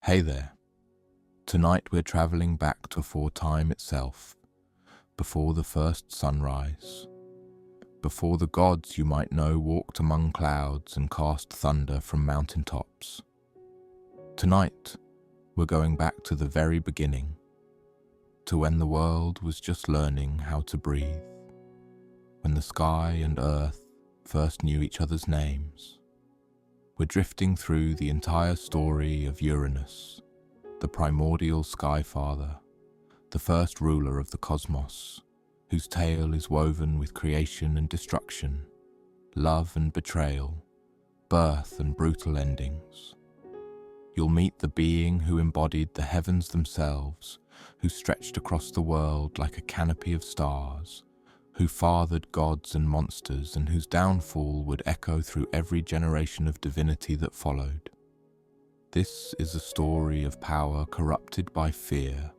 Hey there. Tonight we're traveling back to before time itself, before the first sunrise, before the gods you might know walked among clouds and cast thunder from mountain tops. Tonight we're going back to the very beginning, to when the world was just learning how to breathe, when the sky and earth first knew each other's names. We're drifting through the entire story of Uranus, the primordial sky father, the first ruler of the cosmos, whose tale is woven with creation and destruction, love and betrayal, birth and brutal endings. You'll meet the being who embodied the heavens themselves, who stretched across the world like a canopy of stars, who fathered gods and monsters and whose downfall would echo through every generation of divinity that followed. This is a story of power corrupted by fear,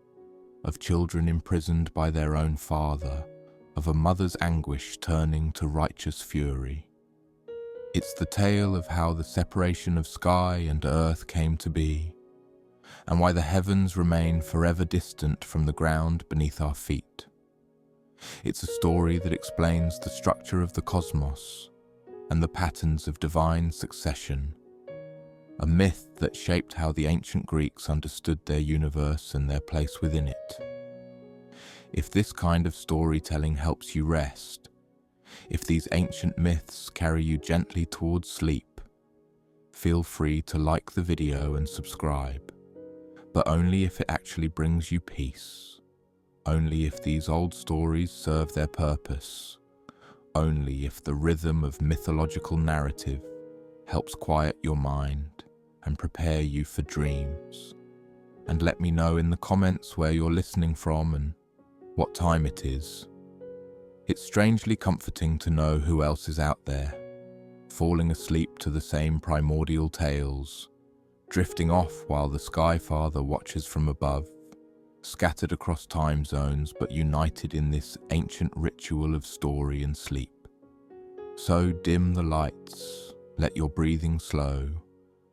of children imprisoned by their own father, of a mother's anguish turning to righteous fury. It's the tale of how the separation of sky and earth came to be, and why the heavens remain forever distant from the ground beneath our feet. It's a story that explains the structure of the cosmos and the patterns of divine succession, a myth that shaped how the ancient Greeks understood their universe and their place within it. If this kind of storytelling helps you rest, if these ancient myths carry you gently towards sleep, feel free to like the video and subscribe, but only if it actually brings you peace. Only if these old stories serve their purpose. Only if the rhythm of mythological narrative helps quiet your mind and prepare you for dreams. And let me know in the comments where you're listening from and what time it is. It's strangely comforting to know who else is out there, falling asleep to the same primordial tales, drifting off while the Sky Father watches from above, scattered across time zones but united in this ancient ritual of story and sleep. So dim the lights, let your breathing slow,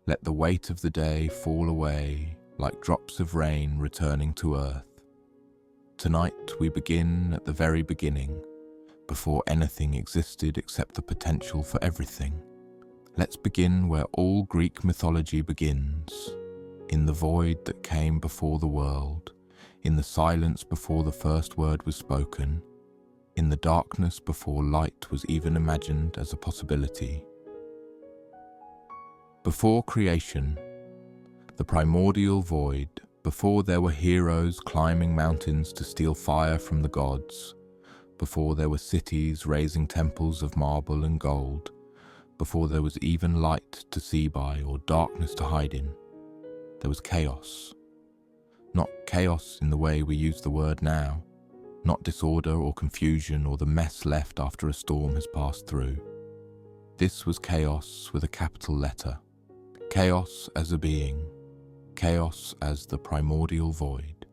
let the weight of the day fall away like drops of rain returning to earth. Tonight we begin at the very beginning, before anything existed except the potential for everything. Let's begin where all Greek mythology begins, in the void that came before the world, in the silence before the first word was spoken, in the darkness before light was even imagined as a possibility. Before creation, the primordial void, before there were heroes climbing mountains to steal fire from the gods, before there were cities raising temples of marble and gold, before there was even light to see by or darkness to hide in, there was chaos. Not chaos in the way we use the word now, not disorder or confusion or the mess left after a storm has passed through. This was chaos with a capital letter. Chaos as a being. Chaos as the primordial void.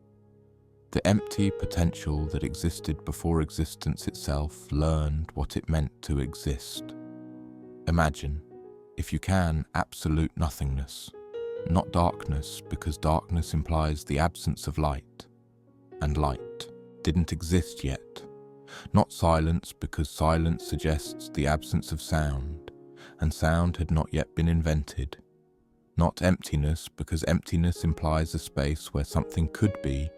The empty potential that existed before existence itself learned what it meant to exist. Imagine, if you can, absolute nothingness. Not darkness, because darkness implies the absence of light, and light didn't exist yet. Not silence, because silence suggests the absence of sound, and sound had not yet been invented. Not emptiness, because emptiness implies a space where something could be,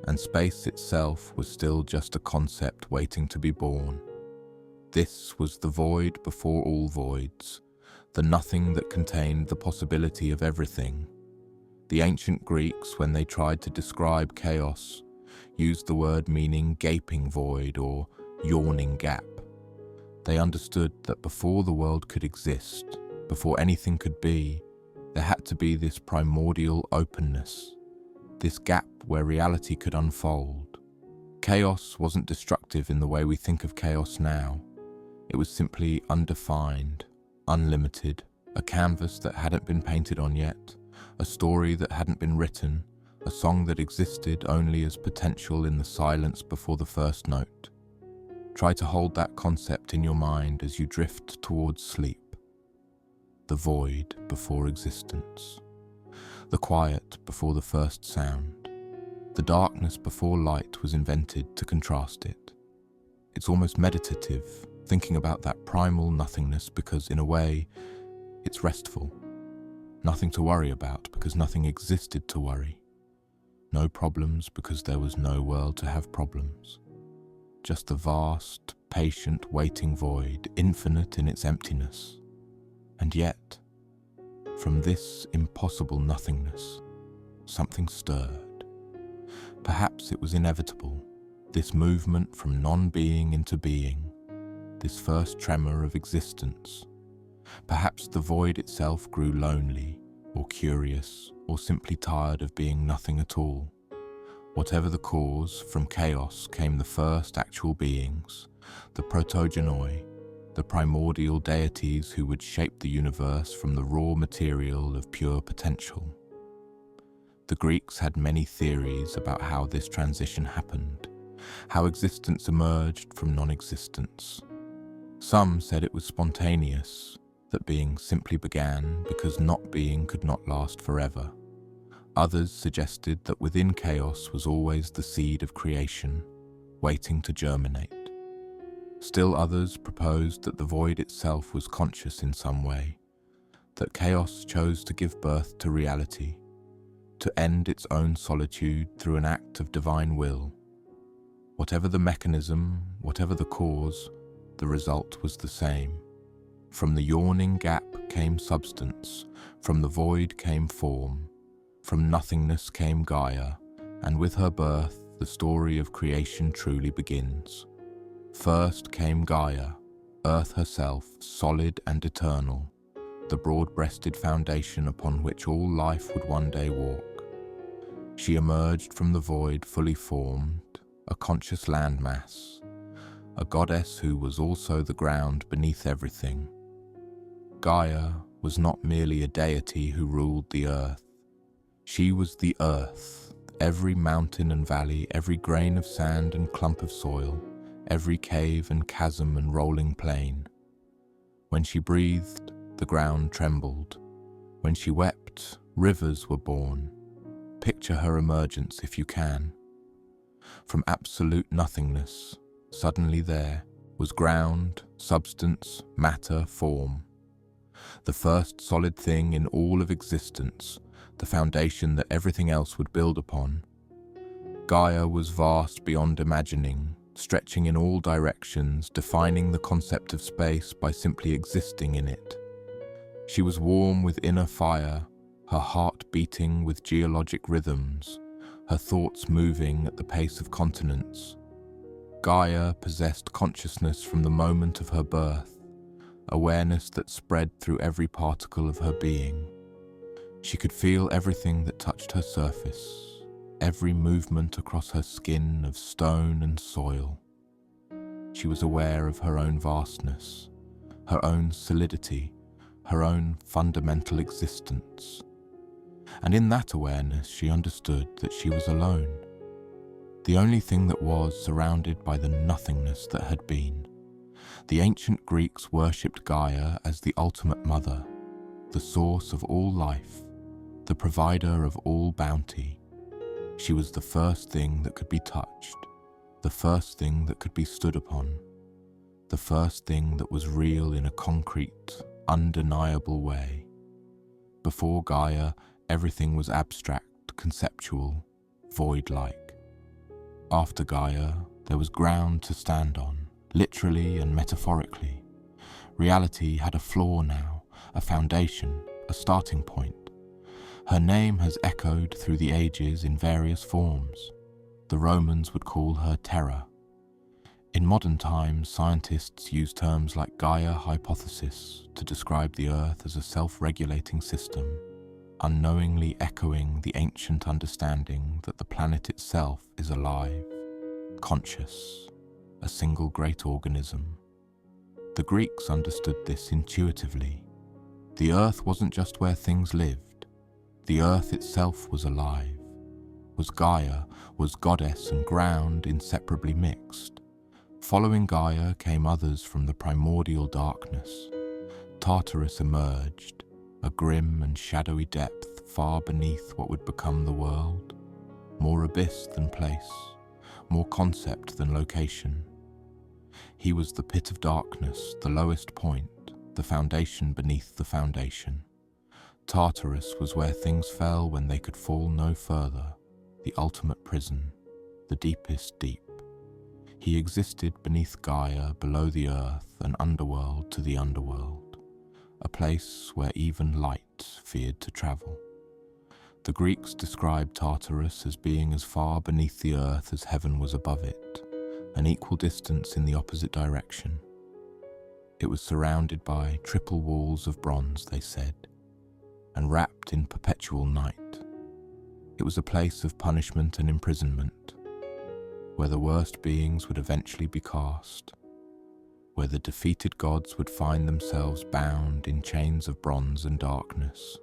and space itself was still just a concept waiting to be born. This was the void before all voids, the nothing that contained the possibility of everything. The ancient Greeks, when they tried to describe chaos, used the word meaning gaping void or yawning gap. They understood that before the world could exist, before anything could be, there had to be this primordial openness, this gap where reality could unfold. Chaos wasn't destructive in the way we think of chaos now. It was simply undefined, unlimited, a canvas that hadn't been painted on yet, a story that hadn't been written, a song that existed only as potential in the silence before the first note. Try to hold that concept in your mind as you drift towards sleep. The void before existence. the quiet before the first sound, the darkness before light was invented to contrast it. It's almost meditative, thinking about that primal nothingness because, in a way, it's restful. Nothing to worry about because nothing existed to worry. No problems because there was no world to have problems. Just the vast, patient, waiting void, infinite in its emptiness. And yet, from this impossible nothingness, something stirred. Perhaps it was inevitable, this movement from non-being into being, this first tremor of existence. Perhaps the void itself grew lonely, or curious, or simply tired of being nothing at all. Whatever the cause, from chaos came the first actual beings, the protogenoi, the primordial deities who would shape the universe from the raw material of pure potential. The Greeks had many theories about how this transition happened, how existence emerged from non-existence. Some said it was spontaneous, that being simply began because not being could not last forever. Others suggested that within chaos was always the seed of creation, waiting to germinate. Still others proposed that the void itself was conscious in some way, that chaos chose to give birth to reality, to end its own solitude through an act of divine will. Whatever the mechanism, whatever the cause, the result was the same. From the yawning gap came substance, from the void came form, from nothingness came Gaia, and with her birth the story of creation truly begins. First came Gaia, Earth herself, solid and eternal, the broad-breasted foundation upon which all life would one day walk. She emerged from the void fully formed, a conscious landmass, a goddess who was also the ground beneath everything. Gaia was not merely a deity who ruled the earth. She was the earth, every mountain and valley, every grain of sand and clump of soil, every cave and chasm and rolling plain. When she breathed, the ground trembled. When she wept, rivers were born. Picture her emergence if you can. From absolute nothingness, suddenly there was ground, substance, matter, form. The first solid thing in all of existence, the foundation that everything else would build upon. Gaia was vast beyond imagining, stretching in all directions, defining the concept of space by simply existing in it. She was warm with inner fire, her heart beating with geologic rhythms, her thoughts moving at the pace of continents. Gaia possessed consciousness from the moment of her birth, awareness that spread through every particle of her being. She could feel everything that touched her surface, every movement across her skin of stone and soil. She was aware of her own vastness, her own solidity, her own fundamental existence. And in that awareness, she understood that she was alone, the only thing that was surrounded by the nothingness that had been. The ancient Greeks worshipped Gaia as the ultimate mother, the source of all life, the provider of all bounty. She was the first thing that could be touched, the first thing that could be stood upon, the first thing that was real in a concrete, undeniable way. Before Gaia, everything was abstract, conceptual, void-like. After Gaia, there was ground to stand on, literally and metaphorically. Reality had a floor now, a foundation, a starting point. Her name has echoed through the ages in various forms. The Romans would call her Terra. In modern times, scientists use terms like Gaia hypothesis to describe the Earth as a self-regulating system, unknowingly echoing the ancient understanding that the planet itself is alive, conscious, a single great organism. The Greeks understood this intuitively. The Earth wasn't just where things lived. The Earth itself was alive, was Gaia, was goddess and ground inseparably mixed. Following Gaia came others from the primordial darkness. Tartarus emerged, a grim and shadowy depth far beneath what would become the world, more abyss than place, more concept than location. He was the pit of darkness, the lowest point, the foundation beneath the foundation. Tartarus was where things fell when they could fall no further, the ultimate prison, the deepest deep. He existed beneath Gaia, below the earth, an underworld to the underworld, a place where even light feared to travel. The Greeks described Tartarus as being as far beneath the earth as heaven was above it, an equal distance in the opposite direction. It was surrounded by triple walls of bronze, they said, and wrapped in perpetual night. It was a place of punishment and imprisonment, where the worst beings would eventually be cast, where the defeated gods would find themselves bound in chains of bronze and darkness.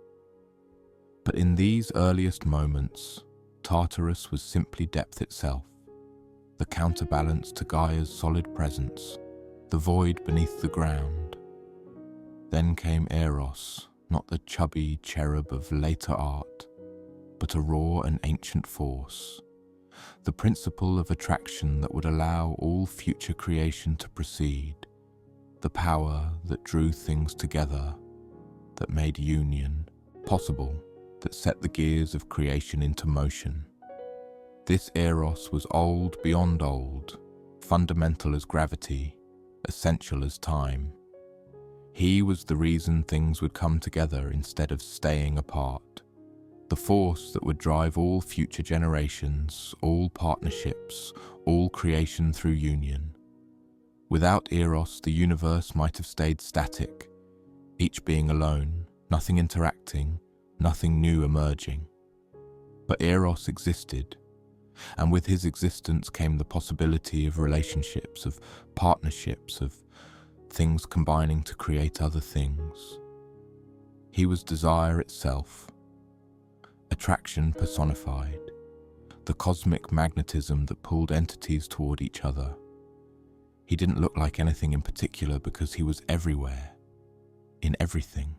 But in these earliest moments, Tartarus was simply depth itself, the counterbalance to Gaia's solid presence, the void beneath the ground. Then came Eros, not the chubby cherub of later art, but a raw and ancient force, the principle of attraction that would allow all future creation to proceed, the power that drew things together, that made union possible, that set the gears of creation into motion. This Eros was old beyond old, fundamental as gravity, essential as time. He was the reason things would come together instead of staying apart, the force that would drive all future generations, all partnerships, all creation through union. Without Eros, the universe might have stayed static, each being alone, nothing interacting, nothing new emerging. But Eros existed, and with his existence came the possibility of relationships, of partnerships, of things combining to create other things. He was desire itself, attraction personified, the cosmic magnetism that pulled entities toward each other. He didn't look like anything in particular because he was everywhere, in everything,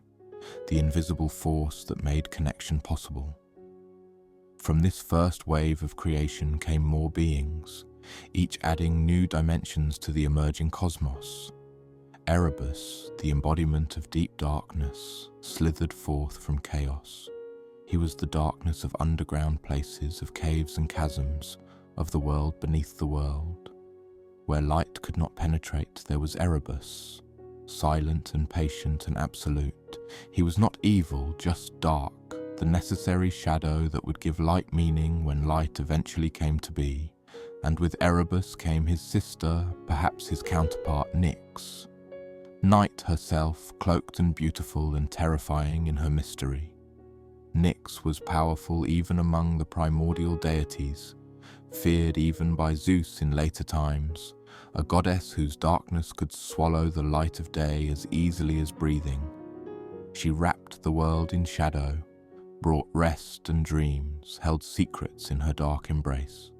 the invisible force that made connection possible. From this first wave of creation came more beings, each adding new dimensions to the emerging cosmos. Erebus, the embodiment of deep darkness, slithered forth from chaos. He was the darkness of underground places, of caves and chasms, of the world beneath the world. Where light could not penetrate, there was Erebus, silent and patient and absolute. He was not evil, just dark, the necessary shadow that would give light meaning when light eventually came to be. And with Erebus came his sister, perhaps his counterpart, Nyx. Night herself, cloaked and beautiful and terrifying in her mystery. Nyx was powerful even among the primordial deities, feared even by Zeus in later times, a goddess whose darkness could swallow the light of day as easily as breathing. She wrapped the world in shadow, brought rest and dreams, held secrets in her dark embrace.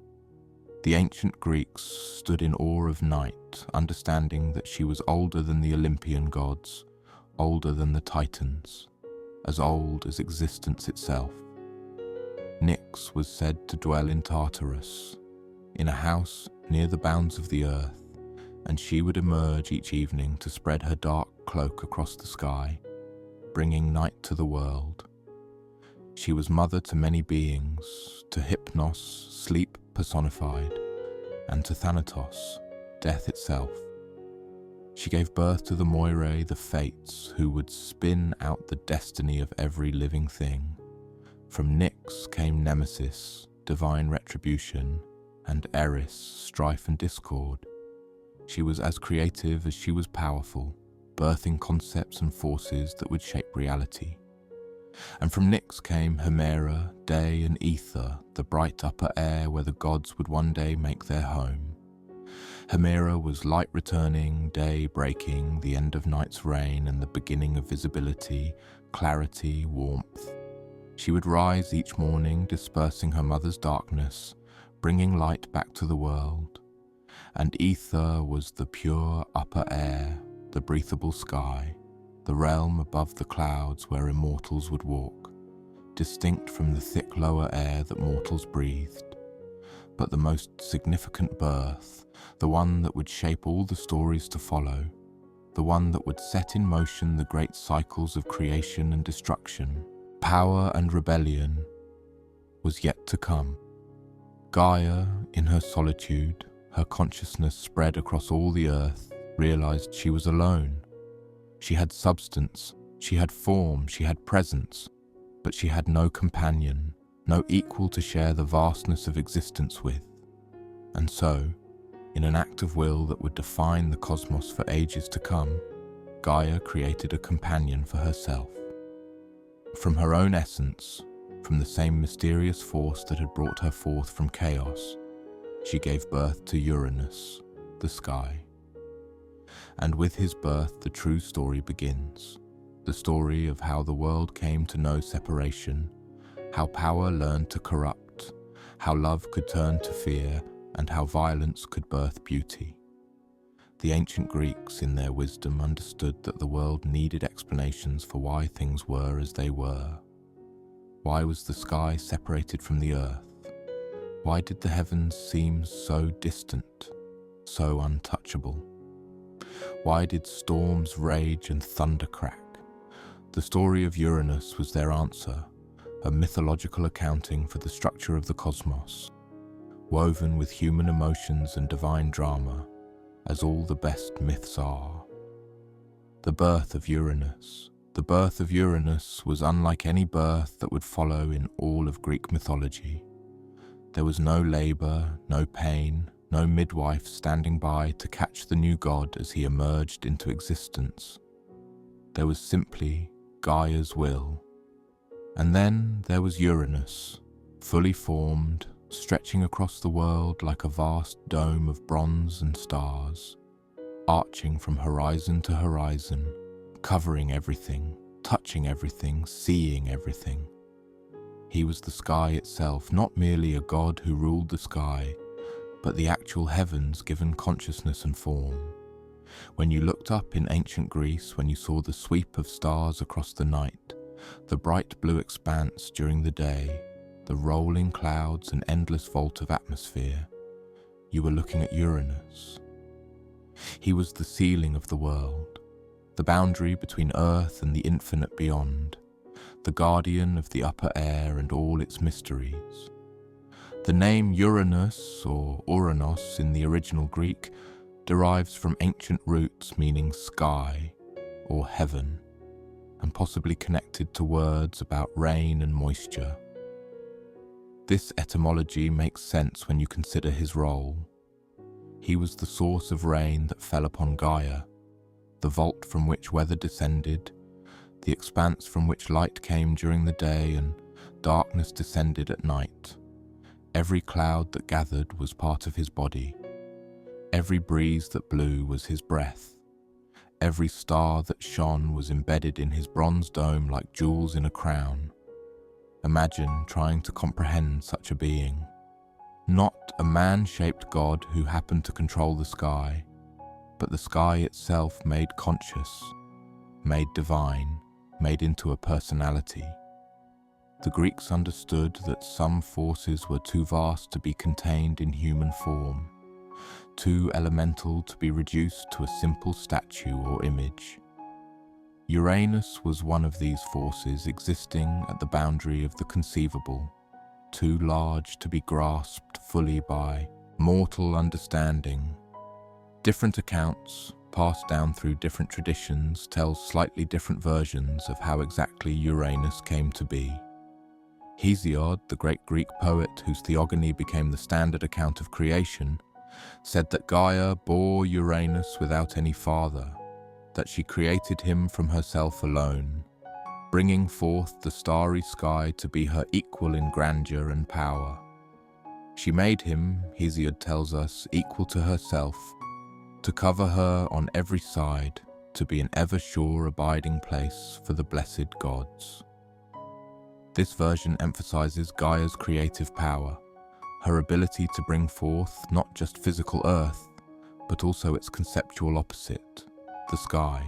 The ancient Greeks stood in awe of night, understanding that she was older than the Olympian gods, older than the Titans, as old as existence itself. Nyx was said to dwell in Tartarus, in a house near the bounds of the earth, and she would emerge each evening to spread her dark cloak across the sky, bringing night to the world. She was mother to many beings, to Hypnos, sleep personified, and to Thanatos, death itself. She gave birth to the Moirae, the Fates, who would spin out the destiny of every living thing. From Nyx came Nemesis, divine retribution, and Eris, strife and discord. She was as creative as she was powerful, birthing concepts and forces that would shape reality. And from Nyx came Hemera, day and ether, the bright upper air where the gods would one day make their home. Hemera was light returning, day breaking, the end of night's reign and the beginning of visibility, clarity, warmth. She would rise each morning, dispersing her mother's darkness, bringing light back to the world. And ether was the pure upper air, the breathable sky, the realm above the clouds where immortals would walk, distinct from the thick lower air that mortals breathed. But the most significant birth, the one that would shape all the stories to follow, the one that would set in motion the great cycles of creation and destruction, power and rebellion, was yet to come. Gaia, in her solitude, her consciousness spread across all the earth, realized she was alone. She had substance, she had form, she had presence, but she had no companion, no equal to share the vastness of existence with. And so, in an act of will that would define the cosmos for ages to come, Gaia created a companion for herself. From her own essence, from the same mysterious force that had brought her forth from chaos, she gave birth to Uranus, the sky. And with his birth the true story begins, the story of how the world came to know separation, how power learned to corrupt, how love could turn to fear, and how violence could birth beauty. The ancient Greeks, in their wisdom, understood that the world needed explanations for why things were as they were. Why was the sky separated from the earth? Why did the heavens seem so distant, so untouchable? Why did storms rage and thunder crack? The story of Uranus was their answer, a mythological accounting for the structure of the cosmos, woven with human emotions and divine drama, as all the best myths are. The birth of Uranus. The birth of Uranus was unlike any birth that would follow in all of Greek mythology. There was no labor, no pain, no midwife standing by to catch the new god as he emerged into existence. There was simply Gaia's will. And then there was Uranus, fully formed, stretching across the world like a vast dome of bronze and stars, arching from horizon to horizon, covering everything, touching everything, seeing everything. He was the sky itself, not merely a god who ruled the sky, but the actual heavens given consciousness and form. When you looked up in ancient Greece, when you saw the sweep of stars across the night, the bright blue expanse during the day, the rolling clouds and endless vault of atmosphere, you were looking at Uranus. He was the ceiling of the world, the boundary between earth and the infinite beyond, the guardian of the upper air and all its mysteries. The name Uranus, or Uranos in the original Greek, derives from ancient roots meaning sky or heaven, and possibly connected to words about rain and moisture. This etymology makes sense when you consider his role. He was the source of rain that fell upon Gaia, the vault from which weather descended, the expanse from which light came during the day and darkness descended at night. Every cloud that gathered was part of his body. Every breeze that blew was his breath. Every star that shone was embedded in his bronze dome like jewels in a crown. Imagine trying to comprehend such a being. Not a man-shaped god who happened to control the sky, but the sky itself made conscious, made divine, made into a personality. The Greeks understood that some forces were too vast to be contained in human form, too elemental to be reduced to a simple statue or image. Uranus was one of these forces existing at the boundary of the conceivable, too large to be grasped fully by mortal understanding. Different accounts, passed down through different traditions, tell slightly different versions of how exactly Uranus came to be. Hesiod, the great Greek poet whose theogony became the standard account of creation, said that Gaia bore Uranus without any father, that she created him from herself alone, bringing forth the starry sky to be her equal in grandeur and power. She made him, Hesiod tells us, equal to herself, to cover her on every side, to be an ever-sure abiding place for the blessed gods. This version emphasizes Gaia's creative power, her ability to bring forth not just physical earth, but also its conceptual opposite, the sky.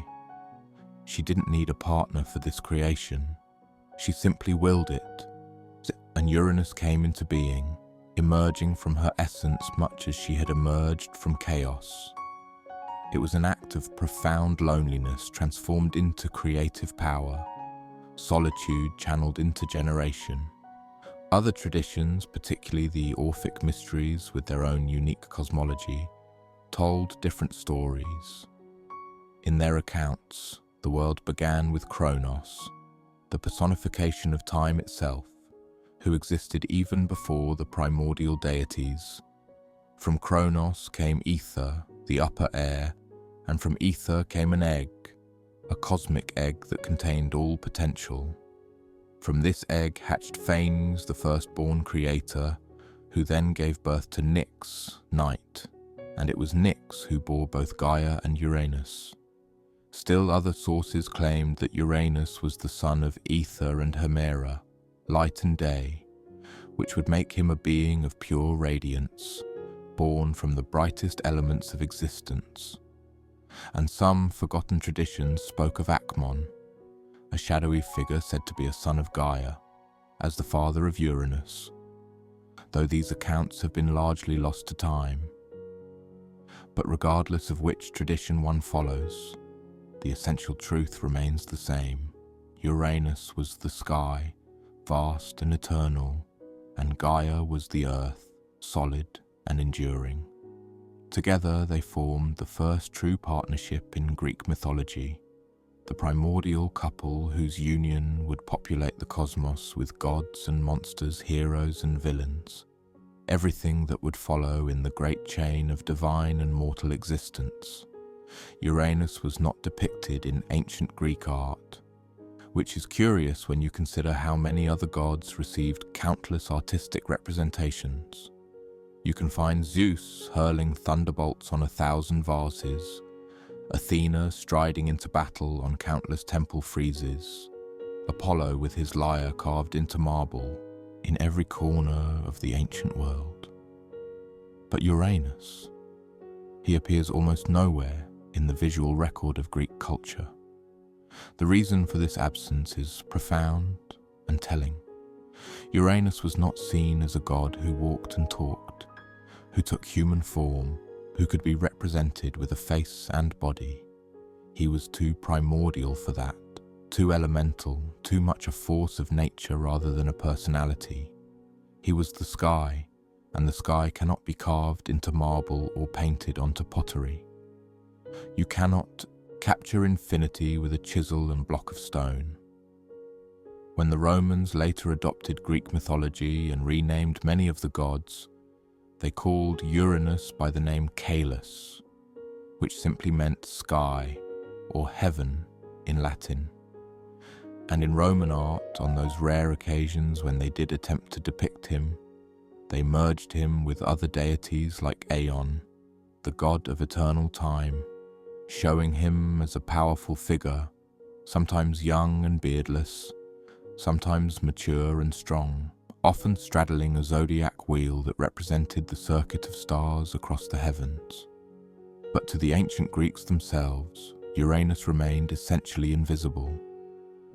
She didn't need a partner for this creation. She simply willed it, and Uranus came into being, emerging from her essence much as she had emerged from chaos. It was an act of profound loneliness transformed into creative power, solitude channeled into generation. Other traditions, particularly the Orphic mysteries with their own unique cosmology, told different stories. In their accounts, the world began with Kronos, the personification of time itself, who existed even before the primordial deities. From Kronos came ether, the upper air, and from ether came an egg, a cosmic egg that contained all potential. From this egg hatched Phanes, the firstborn creator, who then gave birth to Nyx, night, and it was Nyx who bore both Gaia and Uranus. Still other sources claimed that Uranus was the son of Ether and Hemera, light and day, which would make him a being of pure radiance, born from the brightest elements of existence. And some forgotten traditions spoke of Acmon, a shadowy figure said to be a son of Gaia, as the father of Uranus, though these accounts have been largely lost to time. But regardless of which tradition one follows, the essential truth remains the same. Uranus was the sky, vast and eternal, and Gaia was the earth, solid and enduring. Together they formed the first true partnership in Greek mythology, the primordial couple whose union would populate the cosmos with gods and monsters, heroes and villains, everything that would follow in the great chain of divine and mortal existence. Uranus was not depicted in ancient Greek art, which is curious when you consider how many other gods received countless artistic representations. You can find Zeus hurling thunderbolts on 1,000 vases, Athena striding into battle on countless temple friezes, Apollo with his lyre carved into marble in every corner of the ancient world. But Uranus, he appears almost nowhere in the visual record of Greek culture. The reason for this absence is profound and telling. Uranus was not seen as a god who walked and talked, who took human form, who could be represented with a face and body. He was too primordial for that, too elemental, too much a force of nature rather than a personality. He was the sky, and the sky cannot be carved into marble or painted onto pottery. You cannot capture infinity with a chisel and block of stone. When the Romans later adopted Greek mythology and renamed many of the gods, they called Uranus by the name Caelus, which simply meant sky or heaven in Latin. And in Roman art, on those rare occasions when they did attempt to depict him, they merged him with other deities like Aeon, the god of eternal time, showing him as a powerful figure, sometimes young and beardless, sometimes mature and strong, often straddling a zodiac wheel that represented the circuit of stars across the heavens. But to the ancient Greeks themselves, Uranus remained essentially invisible,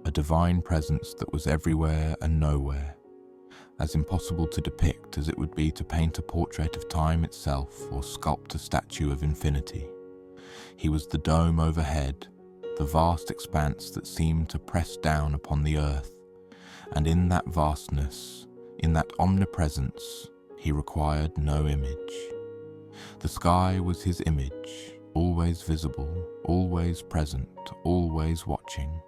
a divine presence that was everywhere and nowhere, as impossible to depict as it would be to paint a portrait of time itself or sculpt a statue of infinity. He was the dome overhead, the vast expanse that seemed to press down upon the earth, and in that vastness, in that omnipresence, he required no image. The sky was his image, always visible, always present, always watching.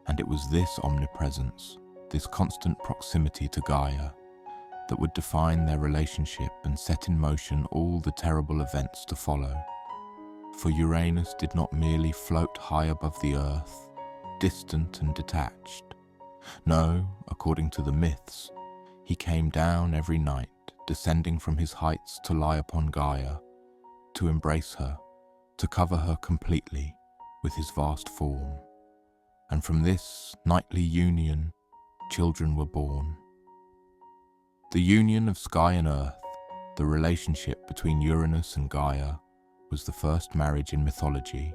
And it was this omnipresence, this constant proximity to Gaia, that would define their relationship and set in motion all the terrible events to follow. For Uranus did not merely float high above the earth, distant and detached. No, according to the myths, he came down every night, descending from his heights to lie upon Gaia, to embrace her, to cover her completely with his vast form. And from this nightly union, children were born. The union of sky and earth, the relationship between Uranus and Gaia, was the first marriage in mythology,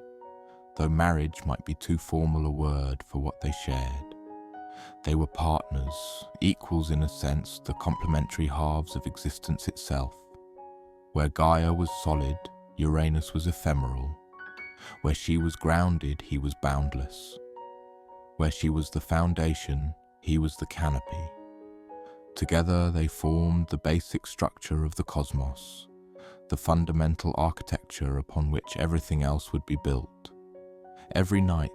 though marriage might be too formal a word for what they shared. They were partners, equals in a sense, the complementary halves of existence itself. Where Gaia was solid, Uranus was ephemeral. Where she was grounded, he was boundless. Where she was the foundation, he was the canopy. Together they formed the basic structure of the cosmos, the fundamental architecture upon which everything else would be built. Every night,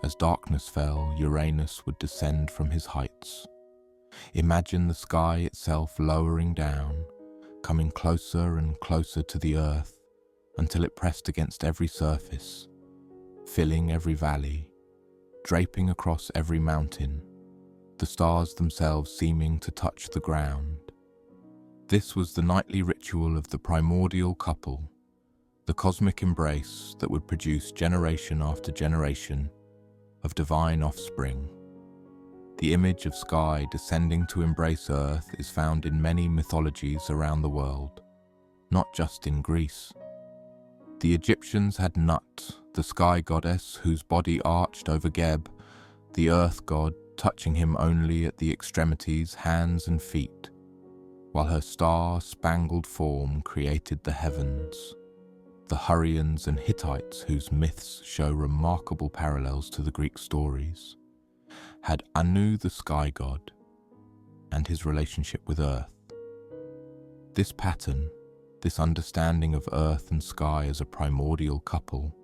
as darkness fell, Uranus would descend from his heights. Imagine the sky itself lowering down, coming closer and closer to the earth, until it pressed against every surface, filling every valley, draping across every mountain, the stars themselves seeming to touch the ground. This was the nightly ritual of the primordial couple, the cosmic embrace that would produce generation after generation of divine offspring. The image of sky descending to embrace earth is found in many mythologies around the world, not just in Greece. The Egyptians had Nut, the sky goddess whose body arched over Geb, the earth god, touching him only at the extremities, hands and feet, while her star-spangled form created the heavens. The Hurrians and Hittites, whose myths show remarkable parallels to the Greek stories, had Anu the sky god and his relationship with earth. This pattern, this understanding of earth and sky as a primordial couple,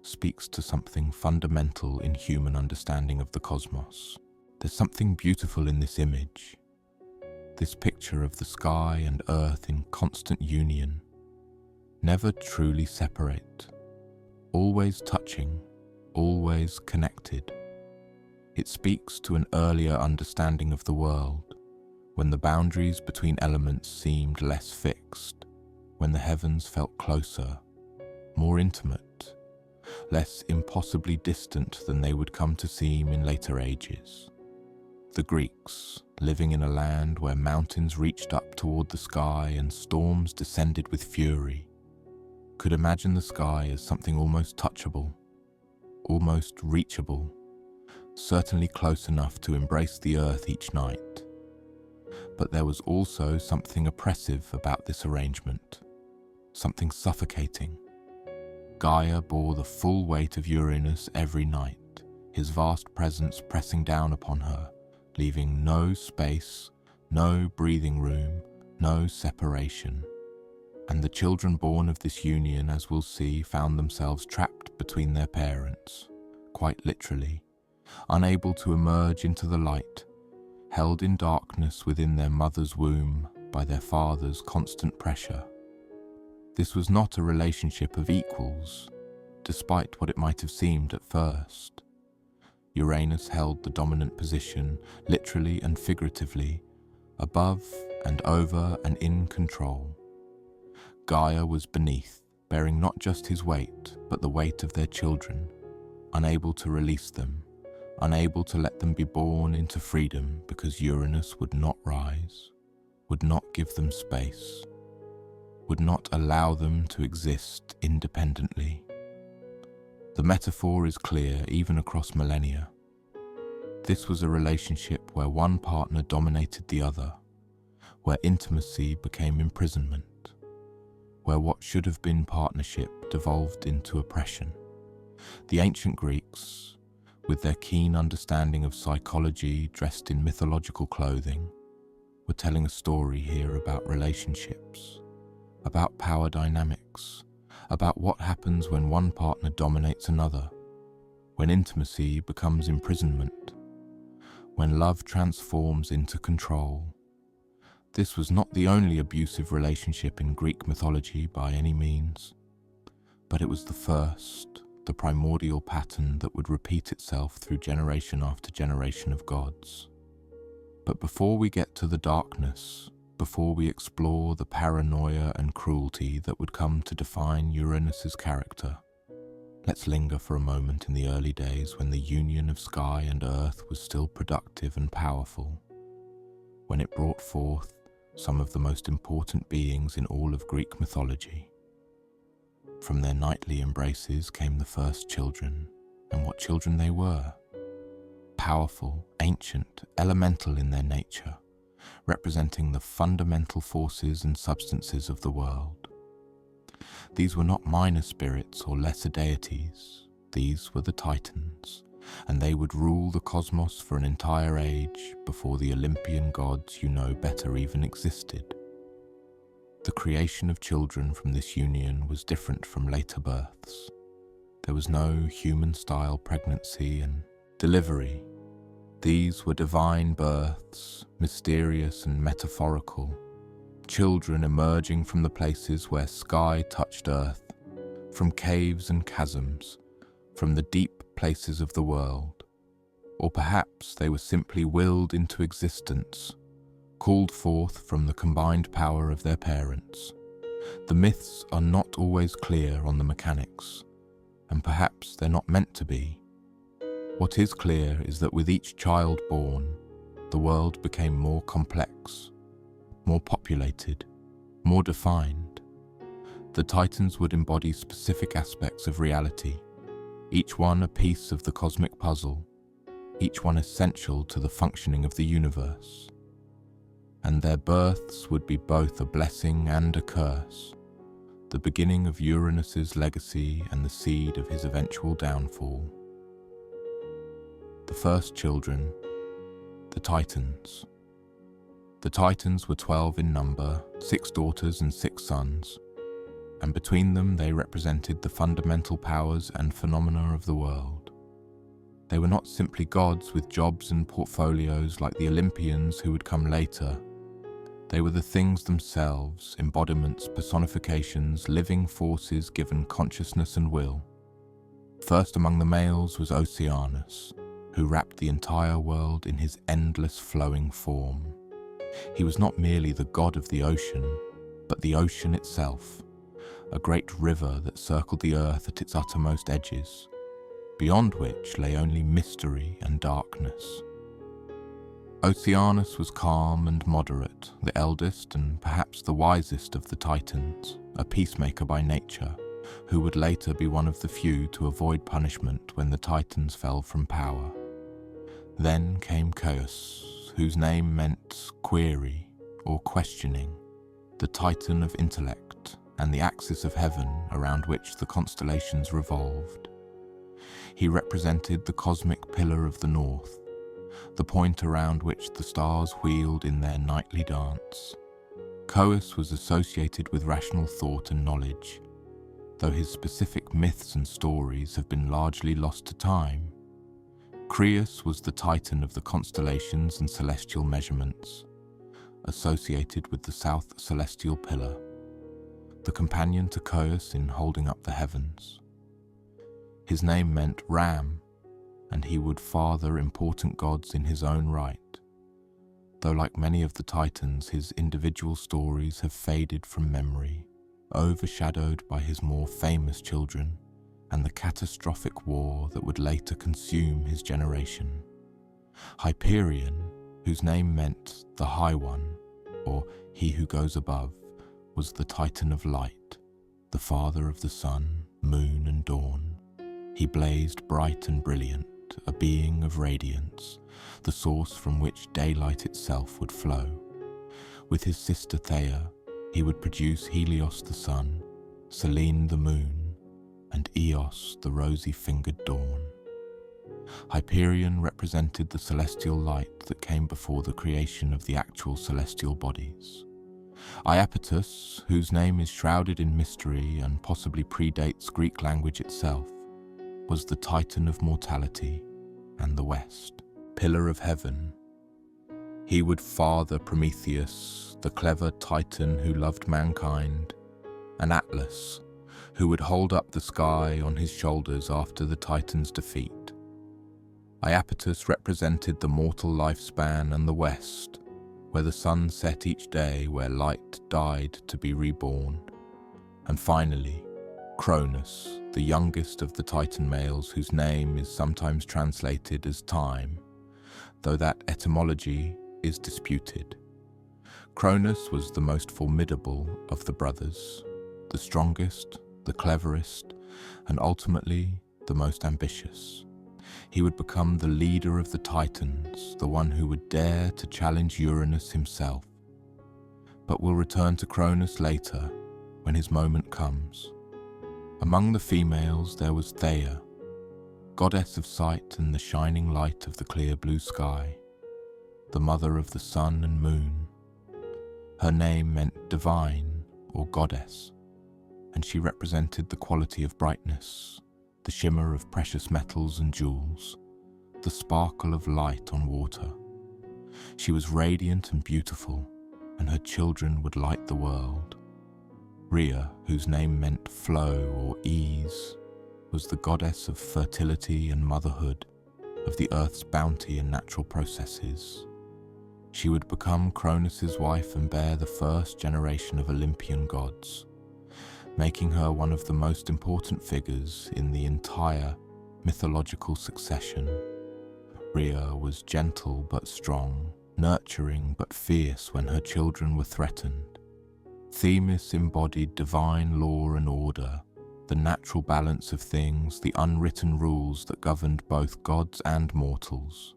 speaks to something fundamental in human understanding of the cosmos. There's something beautiful in this image, this picture of the sky and earth in constant union, never truly separate, always touching, always connected. It speaks to an earlier understanding of the world, when the boundaries between elements seemed less fixed, when the heavens felt closer, more intimate, less impossibly distant than they would come to seem in later ages. The Greeks, living in a land where mountains reached up toward the sky and storms descended with fury, could imagine the sky as something almost touchable, almost reachable, certainly close enough to embrace the earth each night. But there was also something oppressive about this arrangement, something suffocating. Gaia bore the full weight of Uranus every night, his vast presence pressing down upon her, leaving no space, no breathing room, no separation. And the children born of this union, as we'll see, found themselves trapped between their parents, quite literally, unable to emerge into the light, held in darkness within their mother's womb by their father's constant pressure. This was not a relationship of equals, despite what it might have seemed at first. Uranus held the dominant position, literally and figuratively, above and over and in control. Gaia was beneath, bearing not just his weight, but the weight of their children, unable to release them, unable to let them be born into freedom because Uranus would not rise, would not give them space, would not allow them to exist independently. The metaphor is clear even across millennia. This was a relationship where one partner dominated the other, where intimacy became imprisonment, where what should have been partnership devolved into oppression. The ancient Greeks, with their keen understanding of psychology dressed in mythological clothing, were telling a story here about relationships, about power dynamics, about what happens when one partner dominates another, when intimacy becomes imprisonment, when love transforms into control. This was not the only abusive relationship in Greek mythology by any means, but it was the first, the primordial pattern that would repeat itself through generation after generation of gods. But before we get to the darkness, before we explore the paranoia and cruelty that would come to define Uranus's character, let's linger for a moment in the early days when the union of sky and earth was still productive and powerful, when it brought forth some of the most important beings in all of Greek mythology. From their nightly embraces came the first children, and what children they were. Powerful, ancient, elemental in their nature, representing the fundamental forces and substances of the world. These were not minor spirits or lesser deities. These were the Titans, and they would rule the cosmos for an entire age before the Olympian gods you know better even existed. The creation of children from this union was different from later births. There was no human-style pregnancy and delivery. These were divine births, mysterious and metaphorical, children emerging from the places where sky touched earth, from caves and chasms, from the deep places of the world. Or perhaps they were simply willed into existence, called forth from the combined power of their parents. The myths are not always clear on the mechanics, and perhaps they're not meant to be. What is clear is that with each child born, the world became more complex, more populated, more defined. The Titans would embody specific aspects of reality, each one a piece of the cosmic puzzle, each one essential to the functioning of the universe. And their births would be both a blessing and a curse, the beginning of Uranus's legacy and the seed of his eventual downfall. The first children, the Titans. The Titans were 12 in number, 6 daughters and 6 sons, and between them they represented the fundamental powers and phenomena of the world. They were not simply gods with jobs and portfolios like the Olympians who would come later. They were the things themselves, embodiments, personifications, living forces given consciousness and will. First among the males was Oceanus, who wrapped the entire world in his endless flowing form. He was not merely the god of the ocean, but the ocean itself, a great river that circled the earth at its uttermost edges, beyond which lay only mystery and darkness. Oceanus was calm and moderate, the eldest and perhaps the wisest of the Titans, a peacemaker by nature, who would later be one of the few to avoid punishment when the Titans fell from power. Then came Chaos, whose name meant query or questioning, the Titan of intellect and the axis of heaven around which the constellations revolved. He represented the cosmic pillar of the north, the point around which the stars wheeled in their nightly dance. Chaos was associated with rational thought and knowledge, though his specific myths and stories have been largely lost to time. Creus was the Titan of the constellations and celestial measurements, associated with the south celestial pillar, the companion to Chaos in holding up the heavens. His name meant ram, and he would father important gods in his own right, though like many of the Titans, his individual stories have faded from memory, overshadowed by his more famous children and the catastrophic war that would later consume his generation. Hyperion, whose name meant the High One, or he who goes above, was the Titan of light, the father of the sun, moon and dawn. He blazed bright and brilliant, a being of radiance, the source from which daylight itself would flow. With his sister Theia, he would produce Helios the sun, Selene the moon, and Eos the rosy-fingered dawn. Hyperion represented the celestial light that came before the creation of the actual celestial bodies. Iapetus, whose name is shrouded in mystery and possibly predates Greek language itself, was the Titan of mortality and the West, pillar of heaven. He would father Prometheus, the clever Titan who loved mankind, and Atlas, who would hold up the sky on his shoulders after the Titan's defeat. Iapetus represented the mortal lifespan and the West, where the sun set each day, where light died to be reborn. And finally, Cronus, the youngest of the Titan males, whose name is sometimes translated as time, though that etymology is disputed. Cronus was the most formidable of the brothers, the strongest, the cleverest, and ultimately the most ambitious. He would become the leader of the Titans, the one who would dare to challenge Uranus himself. But we'll return to Cronus later, when his moment comes. Among the females there was Theia, goddess of sight and the shining light of the clear blue sky, the mother of the sun and moon. Her name meant divine or goddess, and she represented the quality of brightness, the shimmer of precious metals and jewels, the sparkle of light on water. She was radiant and beautiful, and her children would light the world. Rhea, whose name meant flow or ease, was the goddess of fertility and motherhood, of the earth's bounty and natural processes. She would become Cronus's wife and bear the first generation of Olympian gods, making her one of the most important figures in the entire mythological succession. Rhea was gentle but strong, nurturing but fierce when her children were threatened. Themis embodied divine law and order, the natural balance of things, the unwritten rules that governed both gods and mortals.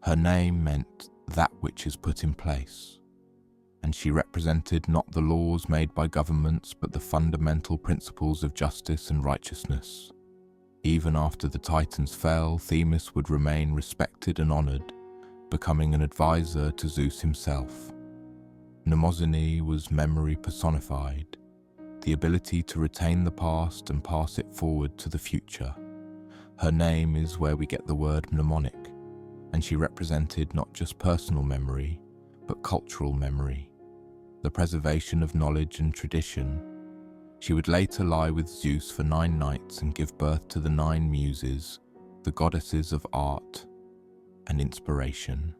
Her name meant that which is put in place, and she represented not the laws made by governments but the fundamental principles of justice and righteousness. Even after the Titans fell, Themis would remain respected and honored, becoming an advisor to Zeus himself. Mnemosyne was memory personified, the ability to retain the past and pass it forward to the future. Her name is where we get the word mnemonic, and she represented not just personal memory, but cultural memory, the preservation of knowledge and tradition. She would later lie with Zeus for 9 nights and give birth to the 9 muses, the goddesses of art and inspiration.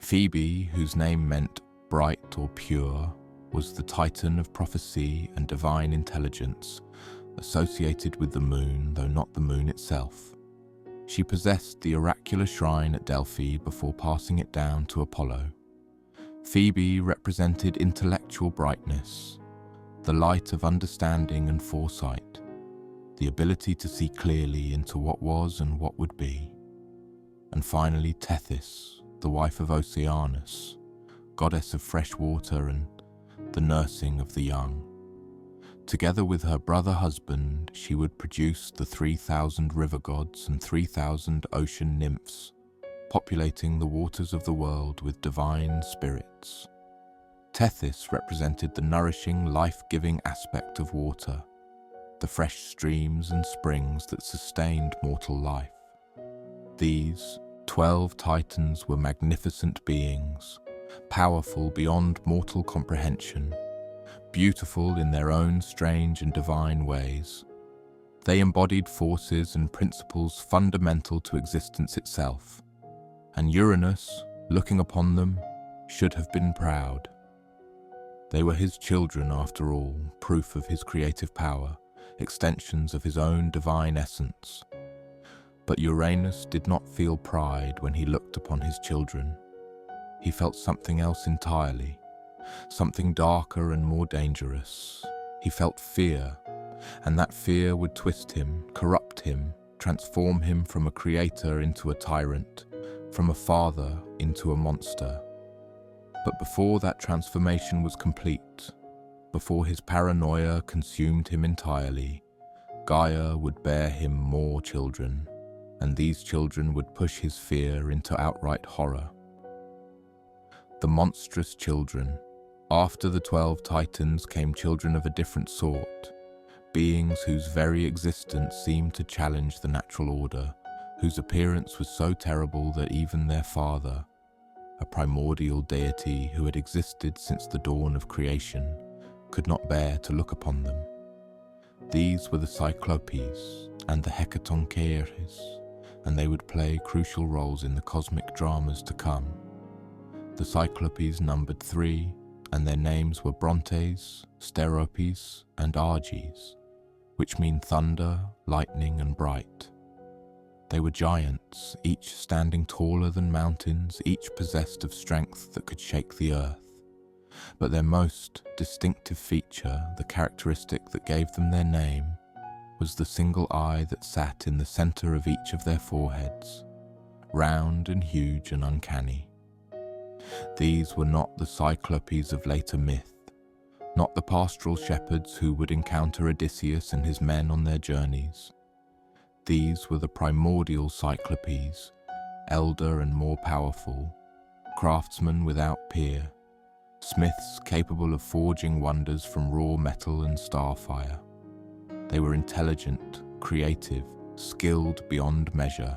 Phoebe, whose name meant bright or pure, was the titan of prophecy and divine intelligence, associated with the moon, though not the moon itself. She possessed the oracular shrine at Delphi before passing it down to Apollo. Phoebe represented intellectual brightness, the light of understanding and foresight, the ability to see clearly into what was and what would be. And finally, Tethys, the wife of Oceanus, goddess of fresh water and the nursing of the young. Together with her brother husband, she would produce the 3,000 river gods and 3,000 ocean nymphs, populating the waters of the world with divine spirits. Tethys represented the nourishing, life-giving aspect of water, the fresh streams and springs that sustained mortal life. These 12 titans were magnificent beings, powerful beyond mortal comprehension, beautiful in their own strange and divine ways. They embodied forces and principles fundamental to existence itself, and Uranus, looking upon them, should have been proud. They were his children after all, proof of his creative power, extensions of his own divine essence. But Uranus did not feel pride when he looked upon his children. He felt something else entirely, something darker and more dangerous. He felt fear, and that fear would twist him, corrupt him, transform him from a creator into a tyrant, from a father into a monster. But before that transformation was complete, before his paranoia consumed him entirely, Gaia would bear him more children, and these children would push his fear into outright horror. The monstrous children. After the 12 titans came children of a different sort, beings whose very existence seemed to challenge the natural order, whose appearance was so terrible that even their father, a primordial deity who had existed since the dawn of creation, could not bear to look upon them. These were the Cyclopes and the Hecatoncheires, and they would play crucial roles in the cosmic dramas to come. The Cyclopes numbered 3, and their names were Brontes, Steropes, and Arges, which mean thunder, lightning, and bright. They were giants, each standing taller than mountains, each possessed of strength that could shake the earth. But their most distinctive feature, the characteristic that gave them their name, was the single eye that sat in the center of each of their foreheads, round and huge and uncanny. These were not the Cyclopes of later myth, not the pastoral shepherds who would encounter Odysseus and his men on their journeys. These were the primordial Cyclopes, elder and more powerful, craftsmen without peer, smiths capable of forging wonders from raw metal and starfire. They were intelligent, creative, skilled beyond measure.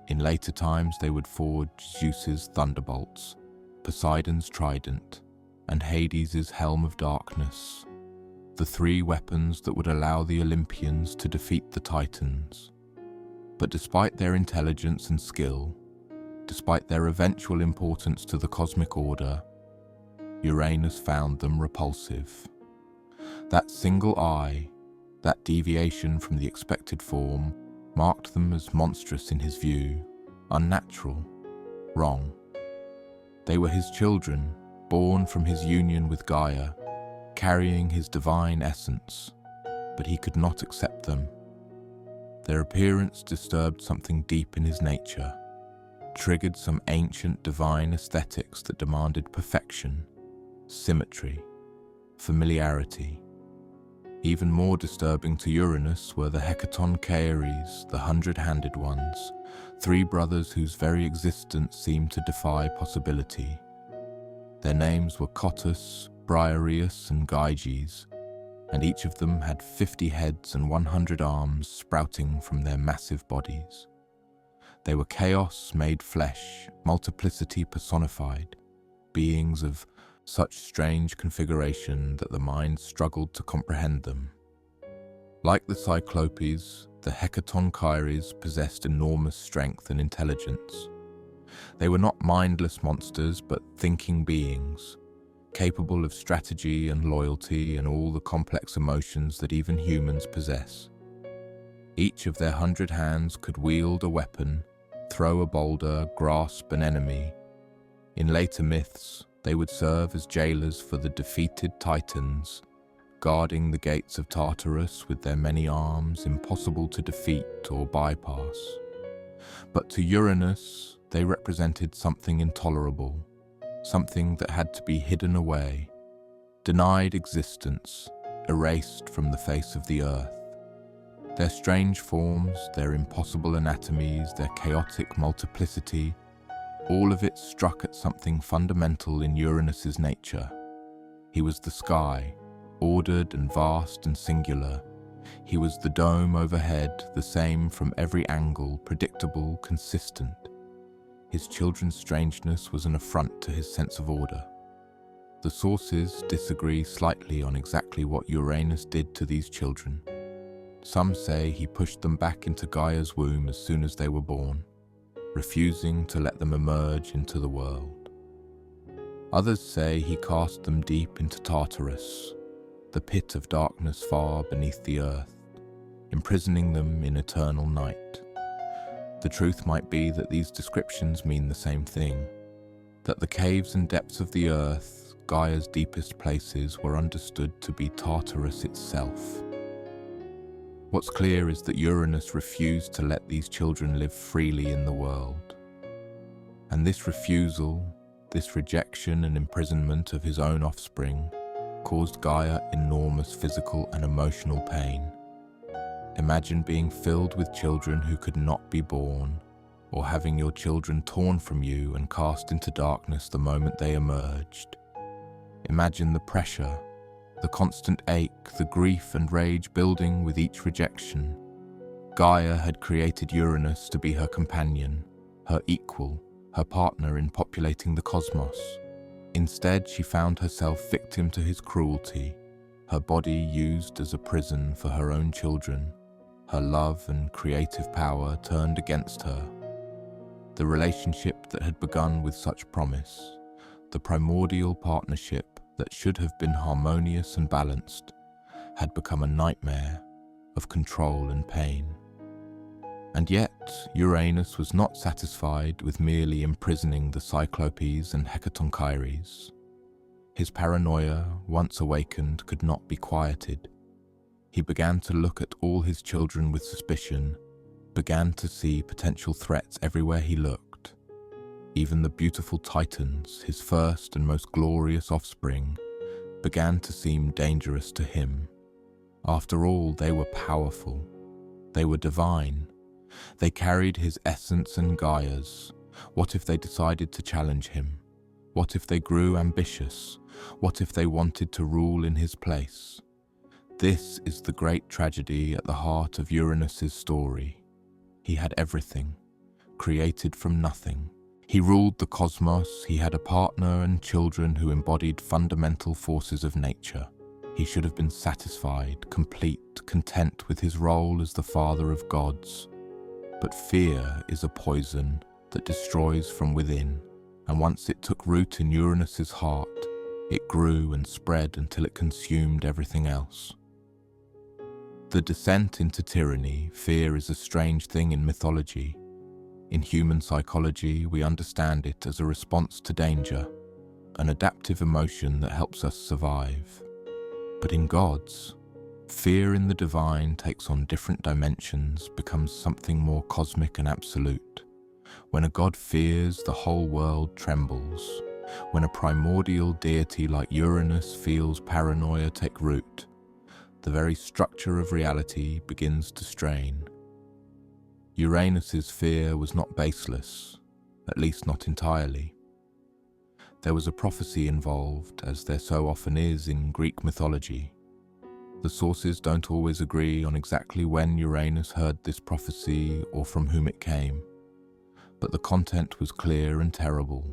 In later times they would forge Zeus's thunderbolts, Poseidon's trident, and Hades' helm of darkness, the three weapons that would allow the Olympians to defeat the Titans. But despite their intelligence and skill, despite their eventual importance to the cosmic order, Uranus found them repulsive. That single eye, that deviation from the expected form, marked them as monstrous in his view, unnatural, wrong. They were his children, born from his union with Gaia, carrying his divine essence, but he could not accept them. Their appearance disturbed something deep in his nature, triggered some ancient divine aesthetics that demanded perfection, symmetry, familiarity. Even more disturbing to Uranus were the Hecatoncheires, the 100-handed ones, three brothers whose very existence seemed to defy possibility. Their names were Cottus, Briareus, and Gyges, and each of them had 50 heads and 100 arms sprouting from their massive bodies. They were chaos made flesh, multiplicity personified, beings of such strange configuration that the mind struggled to comprehend them. Like the Cyclopes, the Hecatoncheires possessed enormous strength and intelligence. They were not mindless monsters, but thinking beings, capable of strategy and loyalty and all the complex emotions that even humans possess. Each of their 100 hands could wield a weapon, throw a boulder, grasp an enemy. In later myths, they would serve as jailers for the defeated Titans, guarding the gates of Tartarus with their many arms impossible to defeat or bypass. But to Uranus, they represented something intolerable, something that had to be hidden away, denied existence, erased from the face of the earth. Their strange forms, their impossible anatomies, their chaotic multiplicity, all of it struck at something fundamental in Uranus's nature. He was the sky, ordered and vast and singular. He was the dome overhead, the same from every angle, predictable, consistent. His children's strangeness was an affront to his sense of order. The sources disagree slightly on exactly what Uranus did to these children. Some say he pushed them back into Gaia's womb as soon as they were born, refusing to let them emerge into the world. Others say he cast them deep into Tartarus, the pit of darkness far beneath the earth, imprisoning them in eternal night. The truth might be that these descriptions mean the same thing, that the caves and depths of the earth, Gaia's deepest places, were understood to be Tartarus itself. What's clear is that Uranus refused to let these children live freely in the world. And this refusal, this rejection and imprisonment of his own offspring, caused Gaia enormous physical and emotional pain. Imagine being filled with children who could not be born, or having your children torn from you and cast into darkness the moment they emerged. Imagine the pressure, the constant ache, the grief and rage building with each rejection. Gaia had created Uranus to be her companion, her equal, her partner in populating the cosmos. Instead, she found herself victim to his cruelty, her body used as a prison for her own children, her love and creative power turned against her. The relationship that had begun with such promise, the primordial partnership that should have been harmonious and balanced, had become a nightmare of control and pain. And yet, Uranus was not satisfied with merely imprisoning the Cyclopes and Hecatoncheires. His paranoia, once awakened, could not be quieted. He began to look at all his children with suspicion, began to see potential threats everywhere he looked. Even the beautiful Titans, his first and most glorious offspring, began to seem dangerous to him. After all, they were powerful. They were divine. They carried his essence and Gaia's. What if they decided to challenge him? What if they grew ambitious? What if they wanted to rule in his place? This is the great tragedy at the heart of Uranus's story. He had everything, created from nothing. He ruled the cosmos, he had a partner and children who embodied fundamental forces of nature. He should have been satisfied, complete, content with his role as the father of gods. But fear is a poison that destroys from within, and once it took root in Uranus's heart, it grew and spread until it consumed everything else. The descent into tyranny, fear, is a strange thing in mythology. In human psychology, we understand it as a response to danger, an adaptive emotion that helps us survive. But in gods, fear in the divine takes on different dimensions, becomes something more cosmic and absolute. When a god fears, the whole world trembles. When a primordial deity like Uranus feels paranoia take root, the very structure of reality begins to strain. Uranus's fear was not baseless, at least not entirely. There was a prophecy involved, as there so often is in Greek mythology. The sources don't always agree on exactly when Uranus heard this prophecy or from whom it came, but the content was clear and terrible.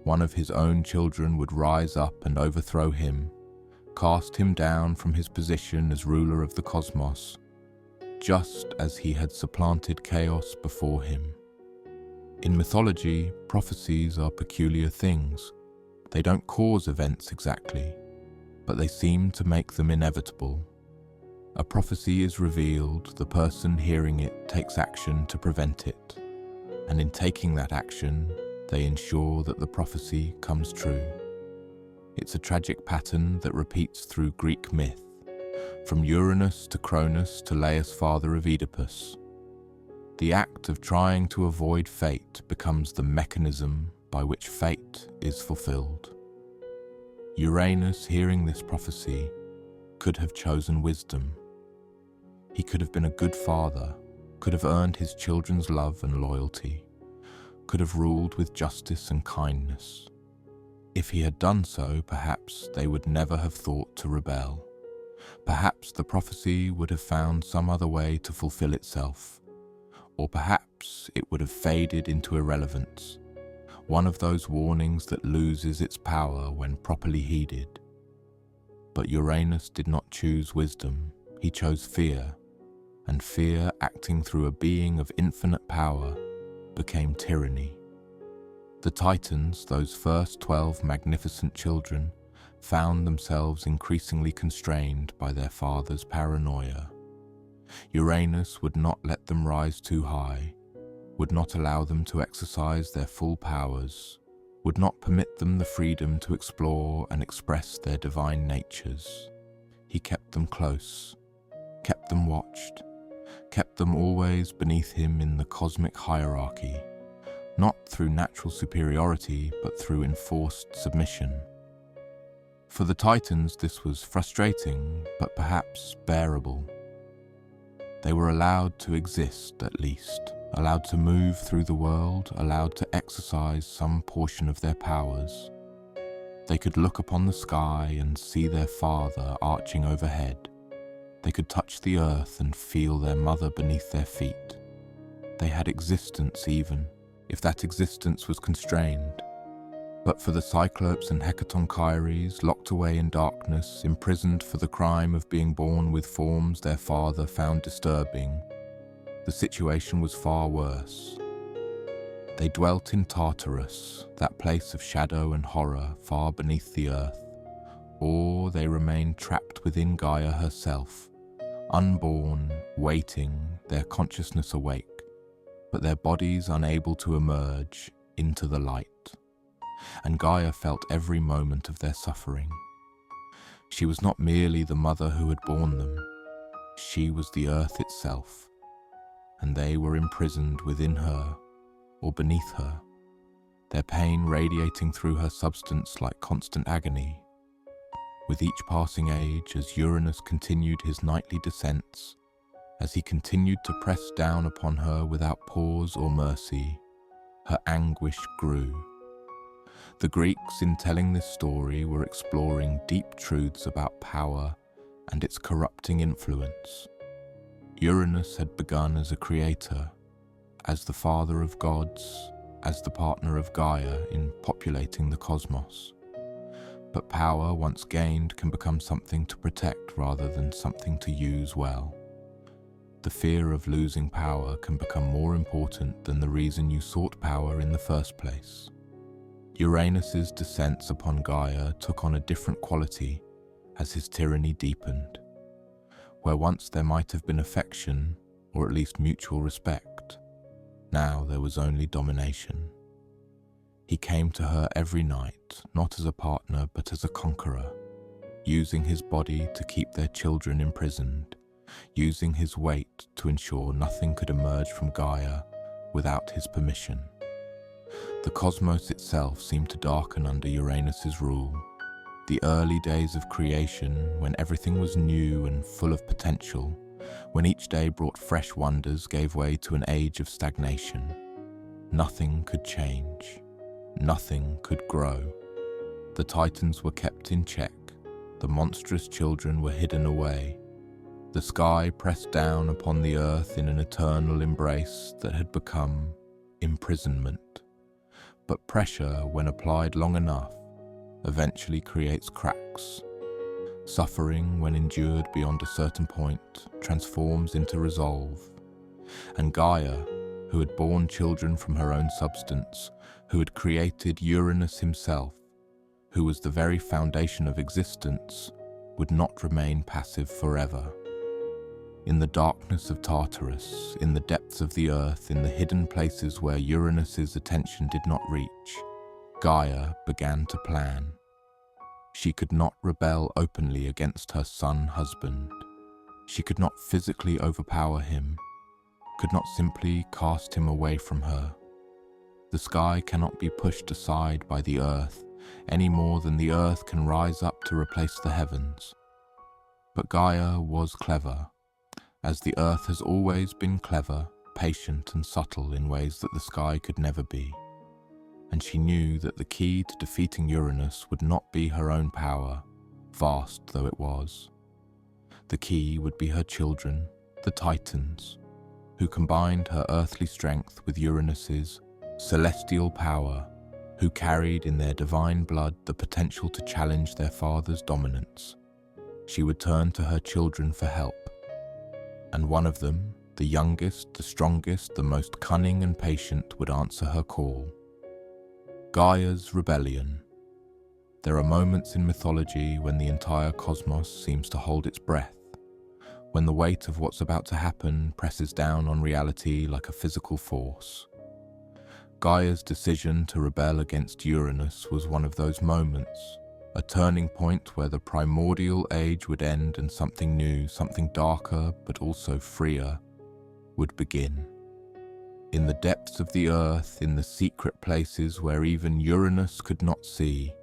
One of his own children would rise up and overthrow him, cast him down from his position as ruler of the cosmos, just as he had supplanted chaos before him. In mythology, prophecies are peculiar things. They don't cause events exactly, but they seem to make them inevitable. A prophecy is revealed, the person hearing it takes action to prevent it, and in taking that action, they ensure that the prophecy comes true. It's a tragic pattern that repeats through Greek myth, from Uranus to Cronus to Laius, father of Oedipus. The act of trying to avoid fate becomes the mechanism by which fate is fulfilled. Uranus, hearing this prophecy, could have chosen wisdom. He could have been a good father, could have earned his children's love and loyalty, could have ruled with justice and kindness. If he had done so, perhaps they would never have thought to rebel. Perhaps the prophecy would have found some other way to fulfill itself, or perhaps it would have faded into irrelevance, one of those warnings that loses its power when properly heeded. But Uranus did not choose wisdom, he chose fear, and fear, acting through a being of infinite power, became tyranny. The Titans, those first 12 magnificent children, found themselves increasingly constrained by their father's paranoia. Uranus would not let them rise too high, would not allow them to exercise their full powers, would not permit them the freedom to explore and express their divine natures. He kept them close, kept them watched, kept them always beneath him in the cosmic hierarchy, not through natural superiority, but through enforced submission. For the Titans, this was frustrating, but perhaps bearable. They were allowed to exist, at least, allowed to move through the world, allowed to exercise some portion of their powers. They could look upon the sky and see their father arching overhead. They could touch the earth and feel their mother beneath their feet. They had existence even, if that existence was constrained. But for the Cyclopes and Hecatoncheires, locked away in darkness, imprisoned for the crime of being born with forms their father found disturbing, the situation was far worse. They dwelt in Tartarus, that place of shadow and horror far beneath the earth, or they remained trapped within Gaia herself, unborn, waiting, their consciousness awake, but their bodies unable to emerge into the light. And Gaia felt every moment of their suffering. She was not merely the mother who had borne them. she was the earth itself, and they were imprisoned within her or beneath her, their pain radiating through her substance like constant agony. With each passing age, as Uranus continued his nightly descents, as he continued to press down upon her without pause or mercy, her anguish grew. The Greeks, in telling this story, were exploring deep truths about power and its corrupting influence. Uranus had begun as a creator, as the father of gods, as the partner of Gaia in populating the cosmos. But power, once gained, can become something to protect rather than something to use well. The fear of losing power can become more important than the reason you sought power in the first place. Uranus's descents upon Gaia took on a different quality as his tyranny deepened. Where once there might have been affection, or at least mutual respect, now there was only domination. He came to her every night, not as a partner but as a conqueror, using his body to keep their children imprisoned, using his weight to ensure nothing could emerge from Gaia without his permission. The cosmos itself seemed to darken under Uranus's rule. The early days of creation, when everything was new and full of potential, when each day brought fresh wonders, gave way to an age of stagnation. Nothing could change. Nothing could grow. The titans were kept in check. The monstrous children were hidden away. The sky pressed down upon the earth in an eternal embrace that had become imprisonment. But pressure, when applied long enough, eventually creates cracks. Suffering, when endured beyond a certain point, transforms into resolve. And Gaia, who had borne children from her own substance, who had created Uranus himself, who was the very foundation of existence, would not remain passive forever. In the darkness of Tartarus, in the depths of the earth, in the hidden places where Uranus's attention did not reach, Gaia began to plan. She could not rebel openly against her son-husband. She could not physically overpower him, could not simply cast him away from her. The sky cannot be pushed aside by the earth any more than the earth can rise up to replace the heavens. But Gaia was clever, as the earth has always been clever, patient and subtle in ways that the sky could never be. And she knew that the key to defeating Uranus would not be her own power, vast though it was. The key would be her children, the Titans, who combined her earthly strength with Uranus's celestial power, who carried in their divine blood the potential to challenge their father's dominance. She would turn to her children for help. And one of them, the youngest, the strongest, the most cunning and patient, would answer her call. Gaia's rebellion. There are moments in mythology when the entire cosmos seems to hold its breath, when the weight of what's about to happen presses down on reality like a physical force. Gaia's decision to rebel against Uranus was one of those moments, a turning point where the primordial age would end and something new, something darker but also freer, would begin. In the depths of the earth, in the secret places where even Uranus could not see,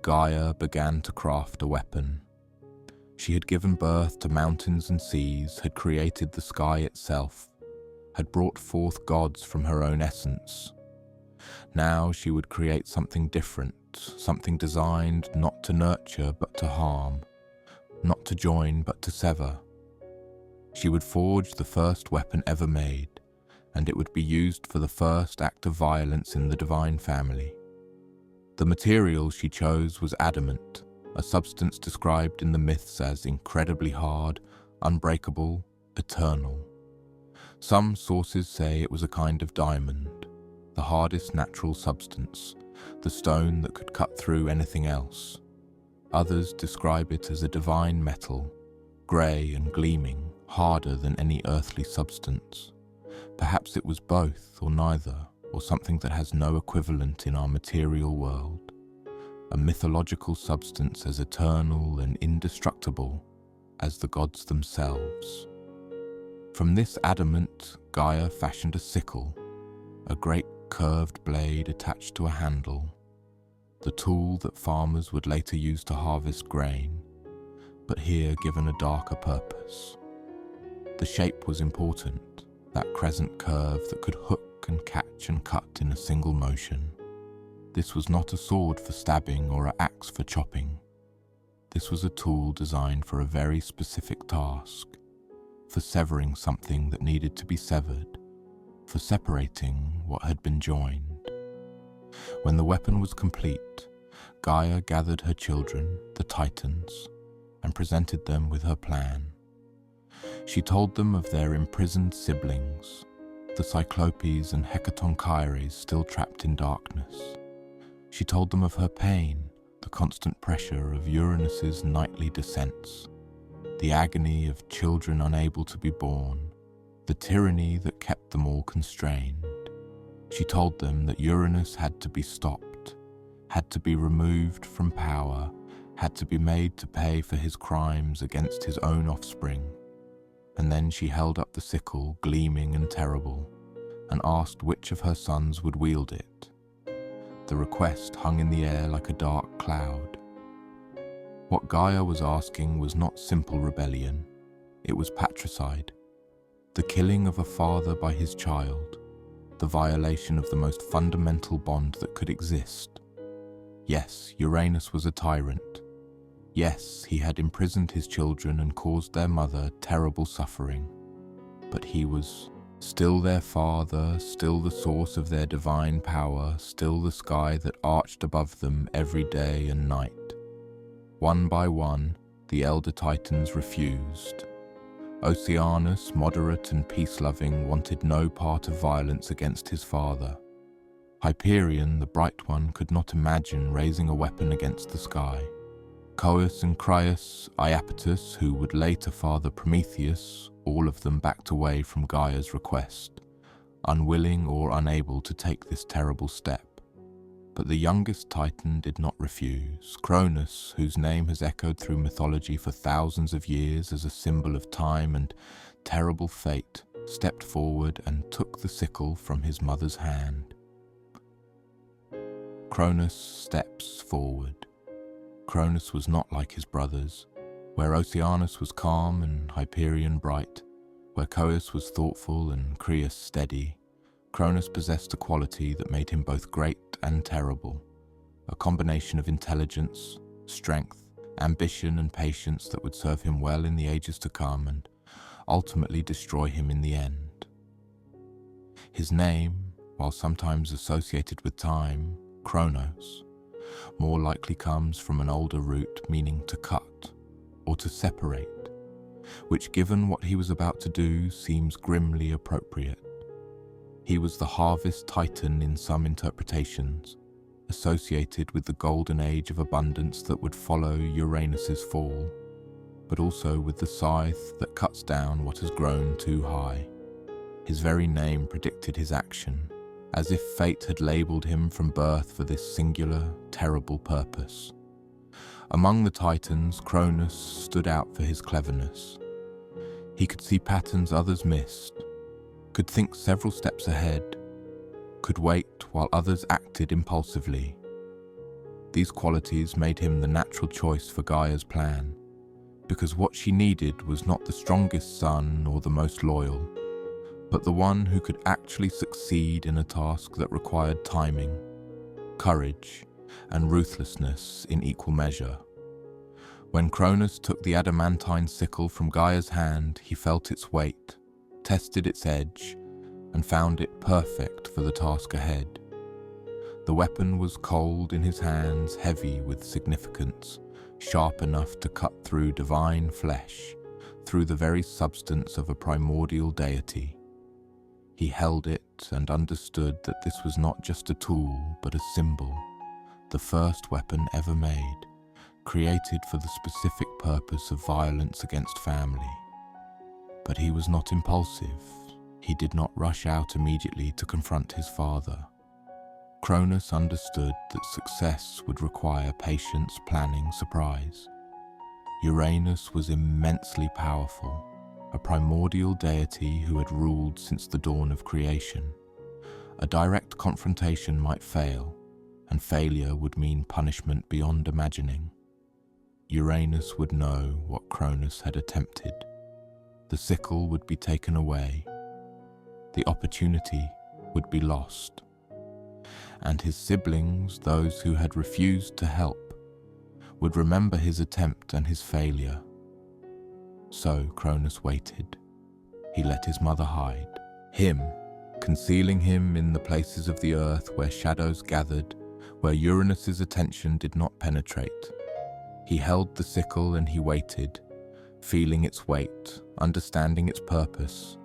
Gaia began to craft a weapon. She had given birth to mountains and seas, had created the sky itself, had brought forth gods from her own essence. Now she would create something different, something designed not to nurture but to harm, not to join but to sever. She would forge the first weapon ever made, and it would be used for the first act of violence in the divine family. The material she chose was adamant, a substance described in the myths as incredibly hard, unbreakable, eternal. Some sources say it was a kind of diamond, the hardest natural substance, the stone that could cut through anything else. Others describe it as a divine metal, grey and gleaming, harder than any earthly substance. Perhaps it was both or neither, or something that has no equivalent in our material world. A mythological substance as eternal and indestructible as the gods themselves. From this adamant, Gaia fashioned a sickle, a great curved blade attached to a handle, the tool that farmers would later use to harvest grain, but here given a darker purpose. The shape was important, that crescent curve that could hook and catch and cut in a single motion. This was not a sword for stabbing or an axe for chopping. This was a tool designed for a very specific task, for severing something that needed to be severed, for separating what had been joined. When the weapon was complete, Gaia gathered her children, the Titans, and presented them with her plan. She told them of their imprisoned siblings, the Cyclopes and Hecatoncheires still trapped in darkness. She told them of her pain, the constant pressure of Uranus's nightly descents, the agony of children unable to be born, the tyranny that kept them all constrained. She told them that Uranus had to be stopped, had to be removed from power, had to be made to pay for his crimes against his own offspring. And then she held up the sickle, gleaming and terrible, and asked which of her sons would wield it. The request hung in the air like a dark cloud. What Gaia was asking was not simple rebellion, it was patricide, the killing of a father by his child, the violation of the most fundamental bond that could exist. Yes, Uranus was a tyrant. Yes, he had imprisoned his children and caused their mother terrible suffering. But he was still their father, still the source of their divine power, still the sky that arched above them every day and night. One by one, the elder Titans refused. Oceanus, moderate and peace-loving, wanted no part of violence against his father. Hyperion, the bright one, could not imagine raising a weapon against the sky. Coeus and Crius, Iapetus, who would later father Prometheus, all of them backed away from Gaia's request, unwilling or unable to take this terrible step. But the youngest Titan did not refuse. Cronus, whose name has echoed through mythology for thousands of years as a symbol of time and terrible fate, stepped forward and took the sickle from his mother's hand. Cronus steps forward. Cronus was not like his brothers, where Oceanus was calm and Hyperion bright, where Coeus was thoughtful and Crius steady. Cronus possessed a quality that made him both great and terrible, a combination of intelligence, strength, ambition and patience that would serve him well in the ages to come and ultimately destroy him in the end. His name, while sometimes associated with time, Chronos, more likely comes from an older root meaning to cut or to separate, which given what he was about to do seems grimly appropriate. He was the harvest titan in some interpretations, associated with the golden age of abundance that would follow Uranus's fall, but also with the scythe that cuts down what has grown too high. His very name predicted his action, as if fate had labelled him from birth for this singular, terrible purpose. Among the Titans, Cronus stood out for his cleverness. He could see patterns others missed, could think several steps ahead, could wait while others acted impulsively. These qualities made him the natural choice for Gaia's plan, because what she needed was not the strongest son or the most loyal, but the one who could actually succeed in a task that required timing, courage, and ruthlessness in equal measure. When Cronus took the adamantine sickle from Gaia's hand, he felt its weight, tested its edge, and found it perfect for the task ahead. The weapon was cold in his hands, heavy with significance, sharp enough to cut through divine flesh, through the very substance of a primordial deity. He held it and understood that this was not just a tool, but a symbol, the first weapon ever made, created for the specific purpose of violence against family. But he was not impulsive. He did not rush out immediately to confront his father. Cronus understood that success would require patience, planning, surprise. Uranus was immensely powerful, a primordial deity who had ruled since the dawn of creation. A direct confrontation might fail, and failure would mean punishment beyond imagining. Uranus would know what Cronus had attempted. The sickle would be taken away. The opportunity would be lost. And his siblings, those who had refused to help, would remember his attempt and his failure. So Cronus waited. He let his mother hide him, concealing him in the places of the earth where shadows gathered, where Uranus's attention did not penetrate. He held the sickle and he waited, feeling its weight, understanding its purpose,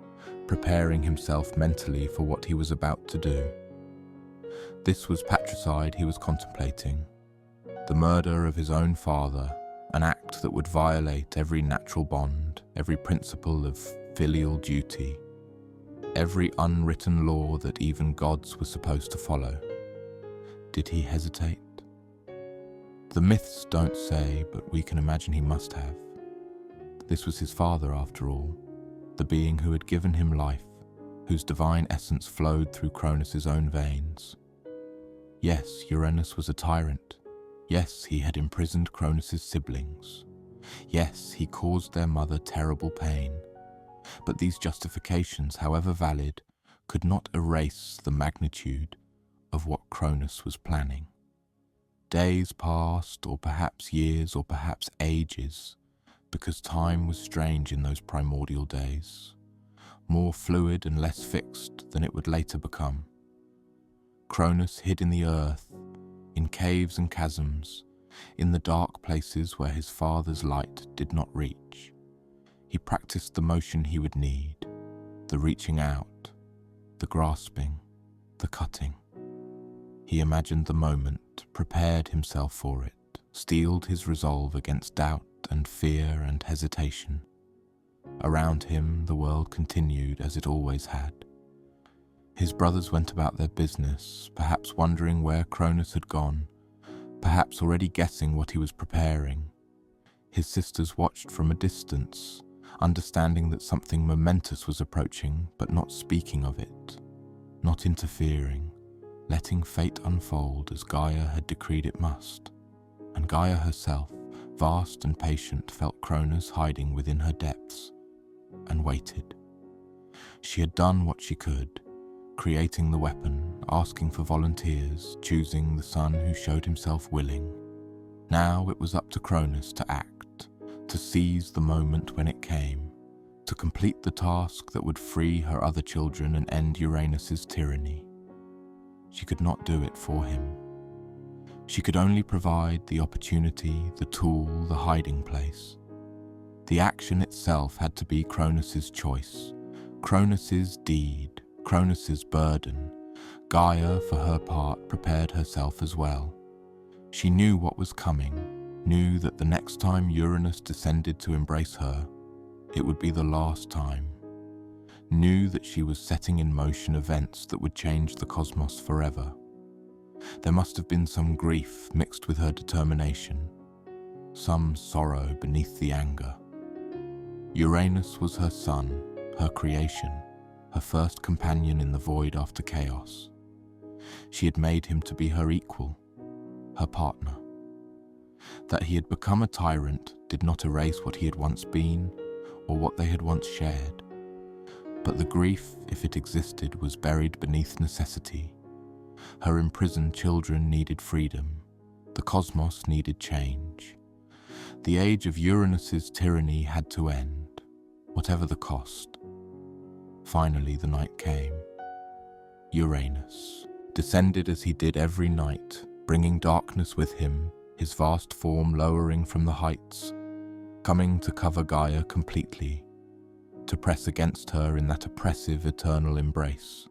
preparing himself mentally for what he was about to do. This was patricide he was contemplating, the murder of his own father, an act that would violate every natural bond, every principle of filial duty, every unwritten law that even gods were supposed to follow. Did he hesitate? The myths don't say, but we can imagine he must have. This was his father, after all, the being who had given him life, whose divine essence flowed through Cronus's own veins. Yes, Uranus was a tyrant. Yes, he had imprisoned Cronus's siblings. Yes, he caused their mother terrible pain. But these justifications, however valid, could not erase the magnitude of what Cronus was planning. Days passed, or perhaps years, or perhaps ages, because time was strange in those primordial days, more fluid and less fixed than it would later become. Cronus hid in the earth, in caves and chasms, in the dark places where his father's light did not reach. He practiced the motion he would need, the reaching out, the grasping, the cutting. He imagined the moment, prepared himself for it, steeled his resolve against doubt and fear and hesitation. Around him, the world continued as it always had. His brothers went about their business, perhaps wondering where Cronus had gone, perhaps already guessing what he was preparing. His sisters watched from a distance, understanding that something momentous was approaching, but not speaking of it, not interfering, letting fate unfold as Gaia had decreed it must. And Gaia herself, vast and patient, felt Cronus hiding within her depths, and waited. She had done what she could, creating the weapon, asking for volunteers, choosing the son who showed himself willing. Now it was up to Cronus to act, to seize the moment when it came, to complete the task that would free her other children and end Uranus's tyranny. She could not do it for him. She could only provide the opportunity, the tool, the hiding place. The action itself had to be Cronus's choice, Cronus's deed, Cronus's burden. Gaia, for her part, prepared herself as well. She knew what was coming, knew that the next time Uranus descended to embrace her, it would be the last time. Knew that she was setting in motion events that would change the cosmos forever. There must have been some grief mixed with her determination, some sorrow beneath the anger. Uranus was her son, her creation, her first companion in the void after chaos. She had made him to be her equal, her partner. That he had become a tyrant did not erase what he had once been or what they had once shared. But the grief, if it existed, was buried beneath necessity. Her imprisoned children needed freedom. The cosmos needed change. The age of Uranus's tyranny had to end, whatever the cost. Finally, the night came. Uranus descended as he did every night, bringing darkness with him, his vast form lowering from the heights, coming to cover Gaia completely, to press against her in that oppressive eternal embrace.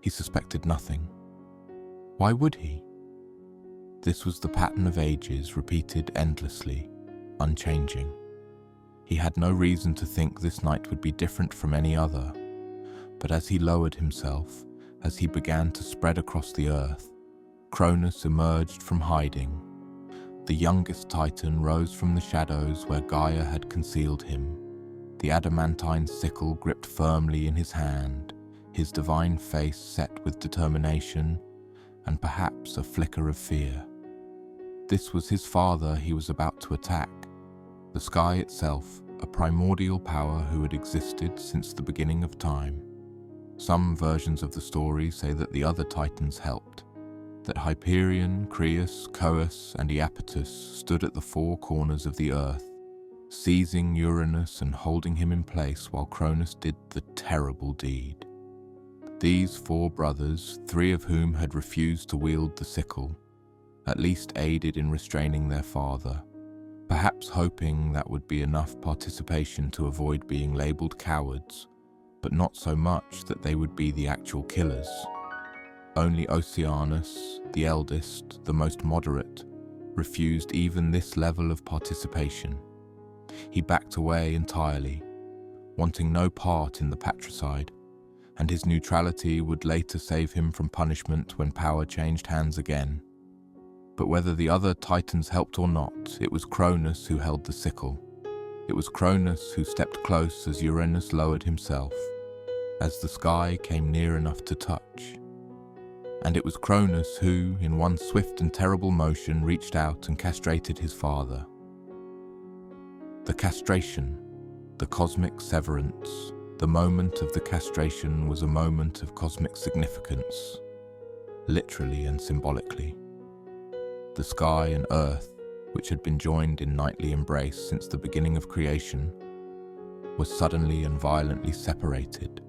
He suspected nothing. Why would he? This was the pattern of ages, repeated endlessly, unchanging. He had no reason to think this night would be different from any other, but as he lowered himself, as he began to spread across the earth, Cronus emerged from hiding, The youngest Titan rose from the shadows where Gaia had concealed him, the adamantine sickle gripped firmly in his hand, his divine face set with determination and perhaps a flicker of fear. This was his father he was about to attack, the sky itself, a primordial power who had existed since the beginning of time. Some versions of the story say that the other Titans helped, that Hyperion, Creus, Coeus, and Iapetus stood at the four corners of the earth, seizing Uranus and holding him in place while Cronus did the terrible deed. These four brothers, three of whom had refused to wield the sickle, at least aided in restraining their father, perhaps hoping that would be enough participation to avoid being labelled cowards, but not so much that they would be the actual killers. Only Oceanus, the eldest, the most moderate, refused even this level of participation. He backed away entirely, wanting no part in the patricide, and his neutrality would later save him from punishment when power changed hands again. But whether the other Titans helped or not, it was Cronus who held the sickle. It was Cronus who stepped close as Uranus lowered himself, as the sky came near enough to touch. And it was Cronus who, in one swift and terrible motion, reached out and castrated his father. The castration, the cosmic severance, the moment of the castration was a moment of cosmic significance, literally and symbolically. The sky and earth, which had been joined in nightly embrace since the beginning of creation, was suddenly and violently separated.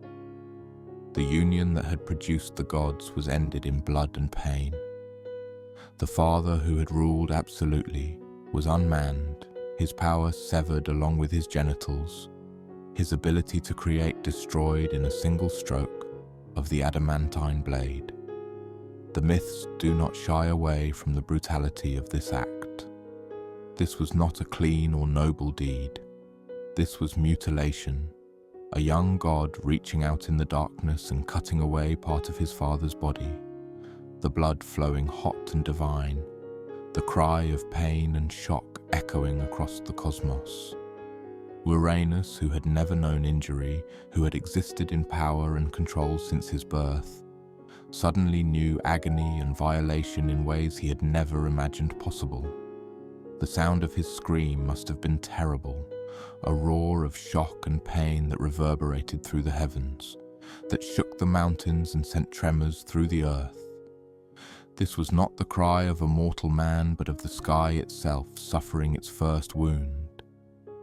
The union that had produced the gods was ended in blood and pain. The father who had ruled absolutely was unmanned, his power severed along with his genitals, his ability to create destroyed in a single stroke of the adamantine blade. The myths do not shy away from the brutality of this act. This was not a clean or noble deed. This was mutilation. A young god reaching out in the darkness and cutting away part of his father's body, the blood flowing hot and divine, the cry of pain and shock echoing across the cosmos. Uranus, who had never known injury, who had existed in power and control since his birth, suddenly knew agony and violation in ways he had never imagined possible. The sound of his scream must have been terrible, a roar of shock and pain that reverberated through the heavens, that shook the mountains and sent tremors through the earth. This was not the cry of a mortal man, but of the sky itself suffering its first wound,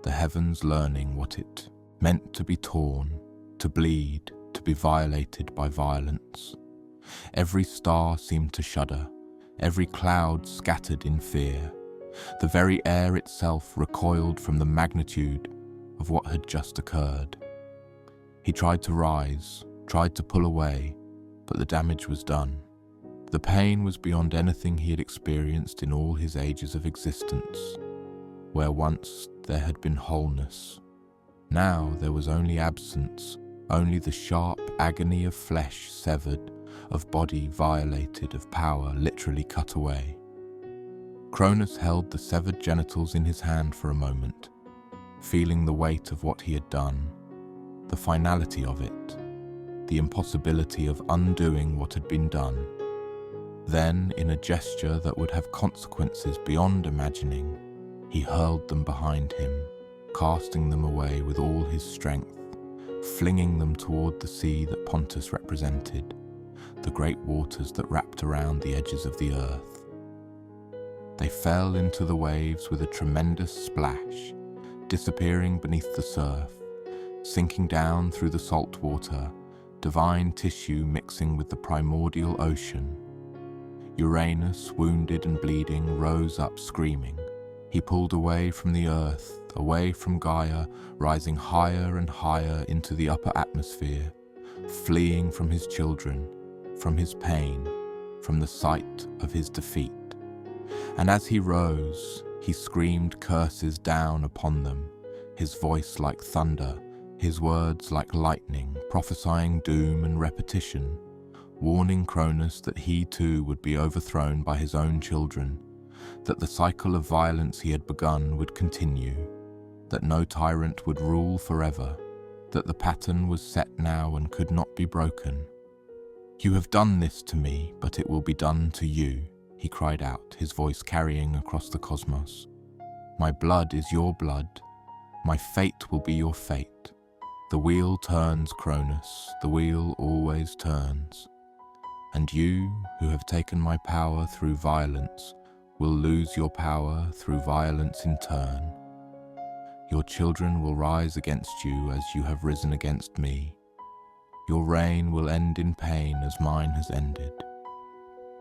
the heavens learning what it meant to be torn, to bleed, to be violated by violence. Every star seemed to shudder, every cloud scattered in fear. The very air itself recoiled from the magnitude of what had just occurred. He tried to rise, tried to pull away, but the damage was done. The pain was beyond anything he had experienced in all his ages of existence. Where once there had been wholeness, now there was only absence, only the sharp agony of flesh severed, of body violated, of power literally cut away. Cronus held the severed genitals in his hand for a moment, feeling the weight of what he had done, the finality of it, the impossibility of undoing what had been done. Then, in a gesture that would have consequences beyond imagining, he hurled them behind him, casting them away with all his strength, flinging them toward the sea that Pontus represented, the great waters that wrapped around the edges of the earth. They fell into the waves with a tremendous splash, disappearing beneath the surf, sinking down through the salt water, divine tissue mixing with the primordial ocean. Uranus, wounded and bleeding, rose up screaming. He pulled away from the earth, away from Gaia, rising higher and higher into the upper atmosphere, fleeing from his children, from his pain, from the sight of his defeat. And as he rose, he screamed curses down upon them, his voice like thunder, his words like lightning, prophesying doom and repetition, warning Cronus that he too would be overthrown by his own children, that the cycle of violence he had begun would continue, that no tyrant would rule forever, that the pattern was set now and could not be broken. "You have done this to me, but it will be done to you," he cried out, his voice carrying across the cosmos. "My blood is your blood. My fate will be your fate. The wheel turns, Cronus, the wheel always turns. And you, who have taken my power through violence, will lose your power through violence in turn. Your children will rise against you as you have risen against me. Your reign will end in pain as mine has ended.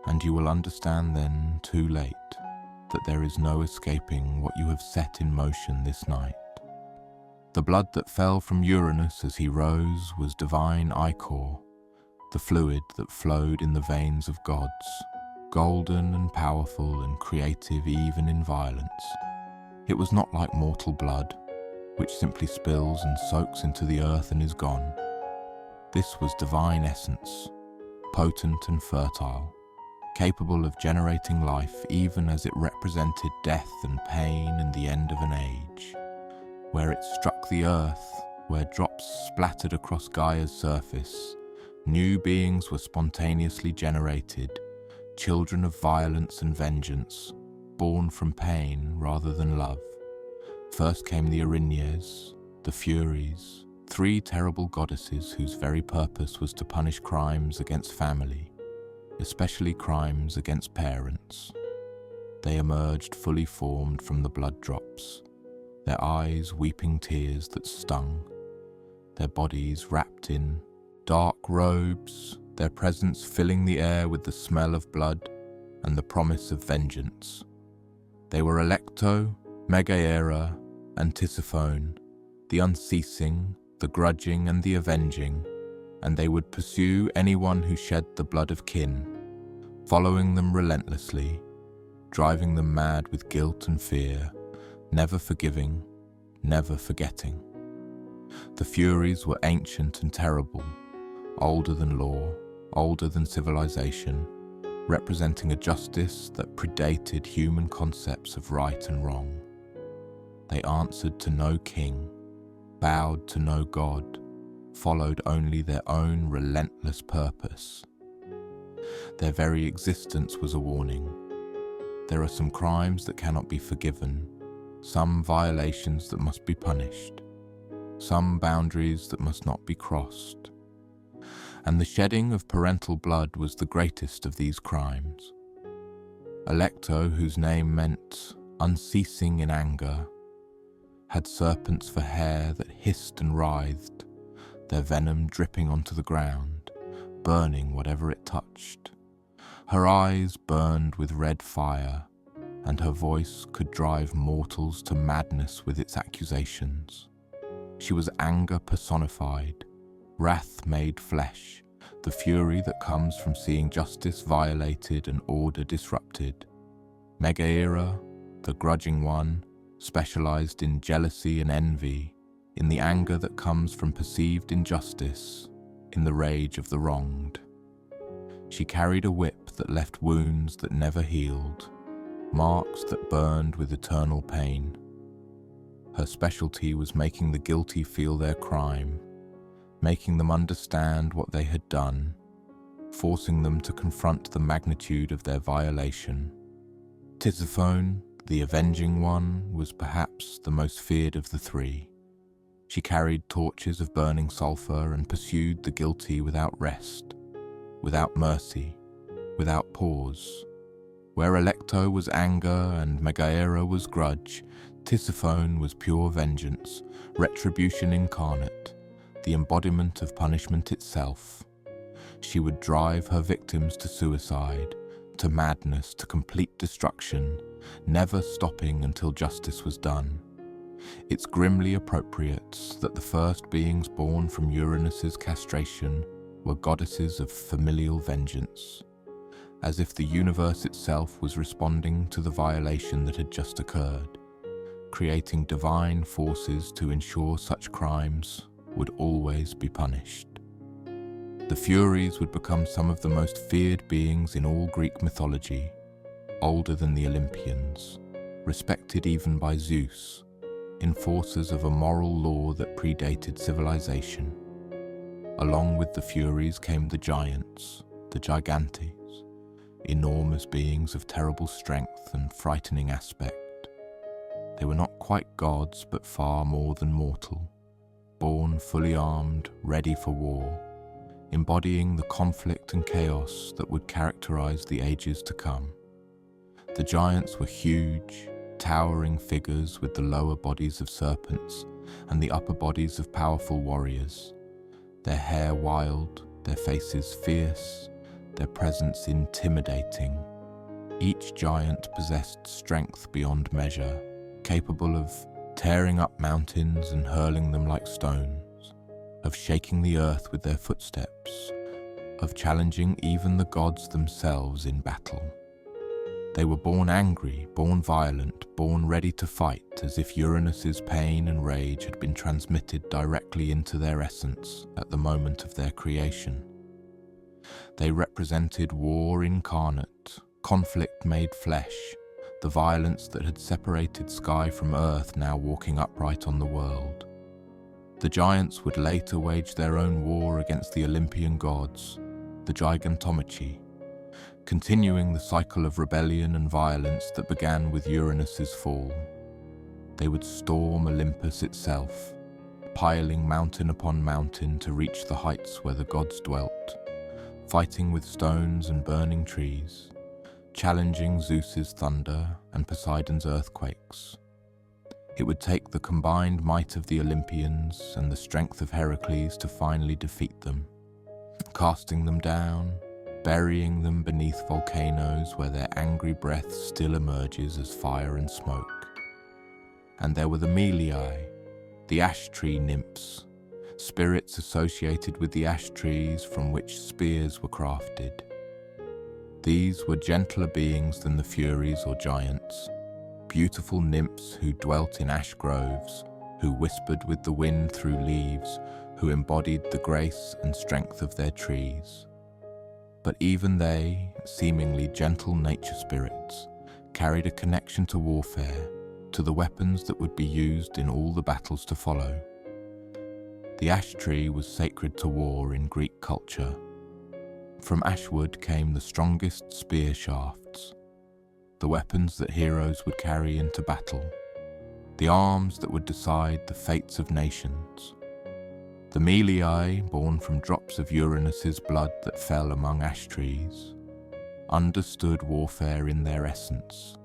And you will understand then, too late, that there is no escaping what you have set in motion this night. The blood that fell from Uranus as he rose was divine ichor, the fluid that flowed in the veins of gods, golden and powerful and creative even in violence. It was not like mortal blood, which simply spills and soaks into the earth and is gone. This was divine essence, potent and fertile, capable of generating life even as it represented death and pain and the end of an age. Where it struck the earth, where drops splattered across Gaia's surface, new beings were spontaneously generated, children of violence and vengeance, born from pain rather than love. First came the Erinyes, the Furies, 3 terrible goddesses whose very purpose was to punish crimes against family, especially crimes against parents. They emerged fully formed from the blood drops, their eyes weeping tears that stung, their bodies wrapped in dark robes, their presence filling the air with the smell of blood and the promise of vengeance. They were Alecto, Megaera, and Tisiphone, the unceasing, the grudging and the avenging, and they would pursue anyone who shed the blood of kin, following them relentlessly, driving them mad with guilt and fear, never forgiving, never forgetting. The Furies were ancient and terrible, older than law, older than civilization, representing a justice that predated human concepts of right and wrong. They answered to no king, bowed to no god, followed only their own relentless purpose. Their very existence was a warning. There are some crimes that cannot be forgiven, some violations that must be punished, some boundaries that must not be crossed. And the shedding of parental blood was the greatest of these crimes. Alecto, whose name meant unceasing in anger, had serpents for hair that hissed and writhed, their venom dripping onto the ground, burning whatever it touched. Her eyes burned with red fire, and her voice could drive mortals to madness with its accusations. She was anger personified, wrath made flesh, the fury that comes from seeing justice violated and order disrupted. Megaera, the grudging one, specialized in jealousy and envy, in the anger that comes from perceived injustice, in the rage of the wronged. She carried a whip that left wounds that never healed, marks that burned with eternal pain. Her specialty was making the guilty feel their crime, making them understand what they had done, forcing them to confront the magnitude of their violation. Tisiphone, the avenging one, was perhaps the most feared of the 3. She carried torches of burning sulfur and pursued the guilty without rest, without mercy, without pause. Where Alecto was anger and Megaera was grudge, Tisiphone was pure vengeance, retribution incarnate, the embodiment of punishment itself. She would drive her victims to suicide, to madness, to complete destruction, never stopping until justice was done. It's grimly appropriate that the first beings born from Uranus's castration were goddesses of familial vengeance, as if the universe itself was responding to the violation that had just occurred, creating divine forces to ensure such crimes would always be punished. The Furies would become some of the most feared beings in all Greek mythology, older than the Olympians, respected even by Zeus, enforcers of a moral law that predated civilization. Along with the Furies came the giants, the Gigantes, enormous beings of terrible strength and frightening aspect. They were not quite gods, but far more than mortal, born fully armed, ready for war, embodying the conflict and chaos that would characterize the ages to come. The giants were huge, towering figures with the lower bodies of serpents and the upper bodies of powerful warriors, their hair wild, their faces fierce, their presence intimidating. Each giant possessed strength beyond measure, capable of tearing up mountains and hurling them like stones, of shaking the earth with their footsteps, of challenging even the gods themselves in battle. They were born angry, born violent, born ready to fight, as if Uranus's pain and rage had been transmitted directly into their essence at the moment of their creation. They represented war incarnate, conflict made flesh, the violence that had separated sky from earth now walking upright on the world. The giants would later wage their own war against the Olympian gods, the Gigantomachy, continuing the cycle of rebellion and violence that began with Uranus's fall. They would storm Olympus itself, piling mountain upon mountain to reach the heights where the gods dwelt, fighting with stones and burning trees, challenging Zeus's thunder and Poseidon's earthquakes. It would take the combined might of the Olympians and the strength of Heracles to finally defeat them, casting them down, burying them beneath volcanoes where their angry breath still emerges as fire and smoke. And there were the Melii, the ash tree nymphs, spirits associated with the ash trees from which spears were crafted. These were gentler beings than the Furies or giants, beautiful nymphs who dwelt in ash groves, who whispered with the wind through leaves, who embodied the grace and strength of their trees. But even they, seemingly gentle nature spirits, carried a connection to warfare, to the weapons that would be used in all the battles to follow. The ash tree was sacred to war in Greek culture. From ashwood came the strongest spear shafts, the weapons that heroes would carry into battle, the arms that would decide the fates of nations. The Melii, born from drops of Uranus's blood that fell among ash trees, understood warfare in their essence,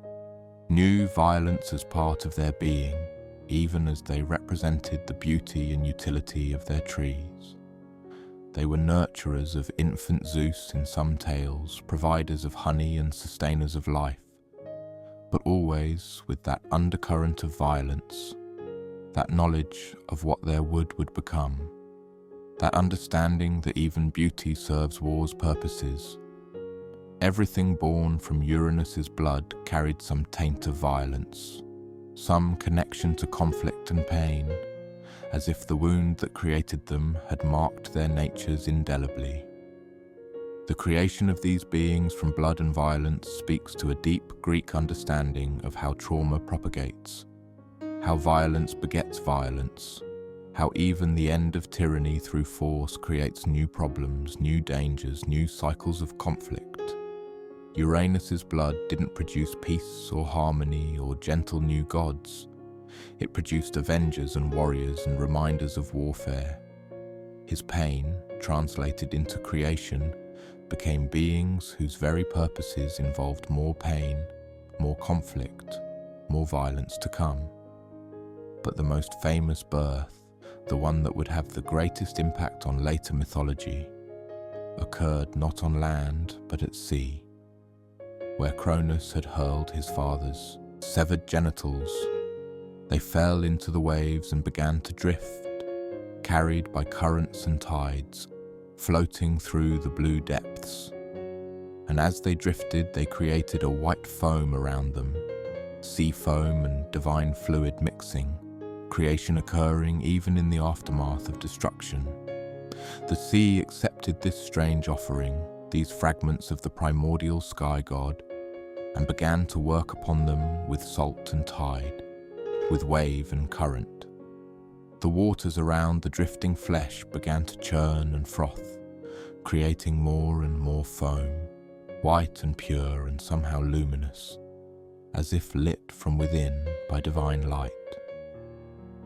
knew violence as part of their being, even as they represented the beauty and utility of their trees. They were nurturers of infant Zeus in some tales, providers of honey and sustainers of life, but always with that undercurrent of violence, that knowledge of what their wood would become, that understanding that even beauty serves war's purposes. Everything born from Uranus's blood carried some taint of violence, some connection to conflict and pain, as if the wound that created them had marked their natures indelibly. The creation of these beings from blood and violence speaks to a deep Greek understanding of how trauma propagates, how violence begets violence, how even the end of tyranny through force creates new problems, new dangers, new cycles of conflict. Uranus's blood didn't produce peace or harmony or gentle new gods. It produced avengers and warriors and reminders of warfare. His pain, translated into creation, became beings whose very purposes involved more pain, more conflict, more violence to come. But the most famous birth, the one that would have the greatest impact on later mythology, occurred not on land but at sea, where Cronus had hurled his father's severed genitals. They fell into the waves and began to drift, carried by currents and tides, floating through the blue depths. And as they drifted, they created a white foam around them, sea foam and divine fluid mixing, creation occurring even in the aftermath of destruction. The sea accepted this strange offering, these fragments of the primordial sky god, and began to work upon them with salt and tide, with wave and current. The waters around the drifting flesh began to churn and froth, creating more and more foam, white and pure and somehow luminous, as if lit from within by divine light.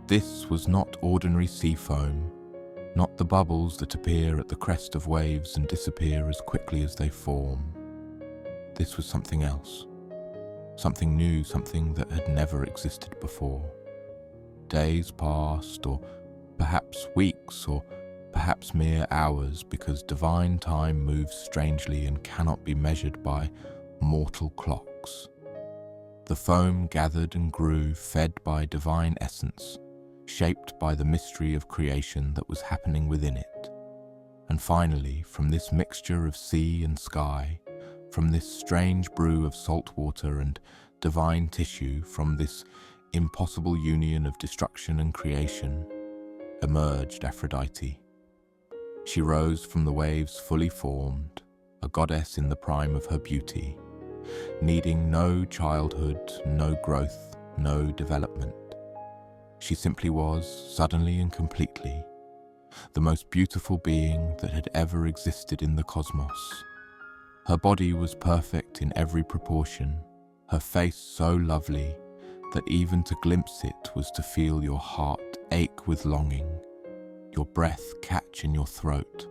This was not ordinary sea foam, not the bubbles that appear at the crest of waves and disappear as quickly as they form. This was something else, something new, something that had never existed before. Days passed, or perhaps weeks, or perhaps mere hours, because divine time moves strangely and cannot be measured by mortal clocks. The foam gathered and grew, fed by divine essence, shaped by the mystery of creation that was happening within it. And finally, from this mixture of sea and sky, from this strange brew of salt water and divine tissue, from this impossible union of destruction and creation, emerged Aphrodite. She rose from the waves fully formed, a goddess in the prime of her beauty, needing no childhood, no growth, no development. She simply was, suddenly and completely, the most beautiful being that had ever existed in the cosmos. Her body was perfect in every proportion, her face so lovely that even to glimpse it was to feel your heart ache with longing, your breath catch in your throat,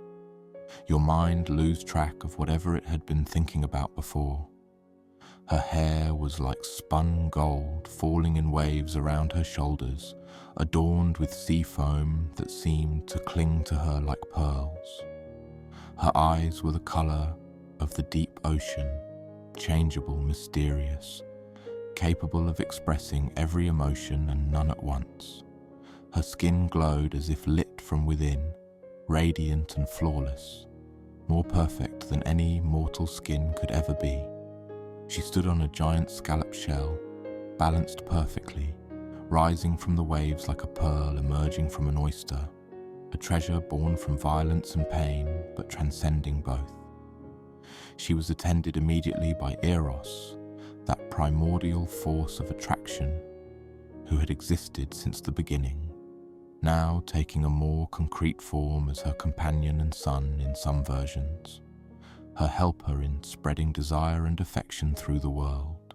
your mind lose track of whatever it had been thinking about before. Her hair was like spun gold falling in waves around her shoulders, adorned with sea foam that seemed to cling to her like pearls. Her eyes were the colour of the deep ocean, changeable, mysterious, capable of expressing every emotion and none at once. Her skin glowed as if lit from within, radiant and flawless, more perfect than any mortal skin could ever be. She stood on a giant scallop shell, balanced perfectly, rising from the waves like a pearl emerging from an oyster, a treasure born from violence and pain, but transcending both. She was attended immediately by Eros, that primordial force of attraction, who had existed since the beginning, now taking a more concrete form as her companion and son in some versions, her helper in spreading desire and affection through the world.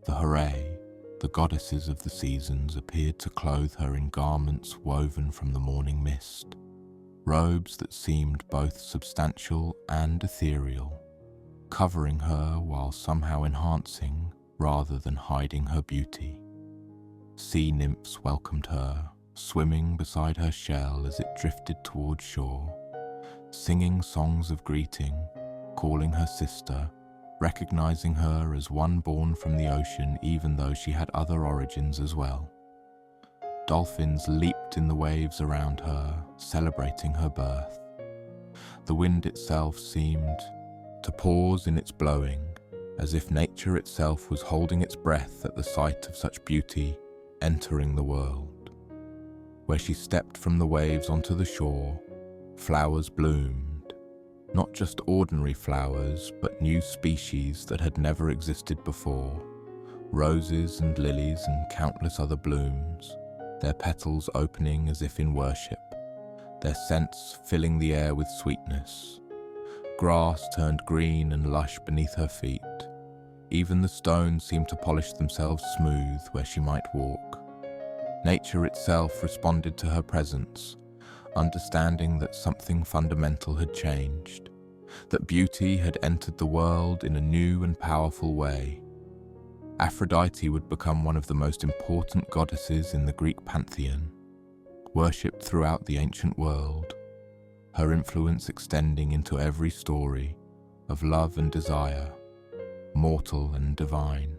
The Hooray, the goddesses of the seasons, appeared to clothe her in garments woven from the morning mist, robes that seemed both substantial and ethereal, covering her while somehow enhancing rather than hiding her beauty. Sea nymphs welcomed her, swimming beside her shell as it drifted toward shore, singing songs of greeting, calling her sister, recognizing her as one born from the ocean even though she had other origins as well. Dolphins leaped in the waves around her, celebrating her birth. The wind itself seemed to pause in its blowing, as if nature itself was holding its breath at the sight of such beauty entering the world. Where she stepped from the waves onto the shore, flowers bloomed, not just ordinary flowers, but new species that had never existed before, roses and lilies and countless other blooms, their petals opening as if in worship, their scents filling the air with sweetness. Grass turned green and lush beneath her feet. Even the stones seemed to polish themselves smooth where she might walk. Nature itself responded to her presence, understanding that something fundamental had changed, that beauty had entered the world in a new and powerful way. Aphrodite would become one of the most important goddesses in the Greek pantheon, worshipped throughout the ancient world, her influence extending into every story of love and desire, mortal and divine.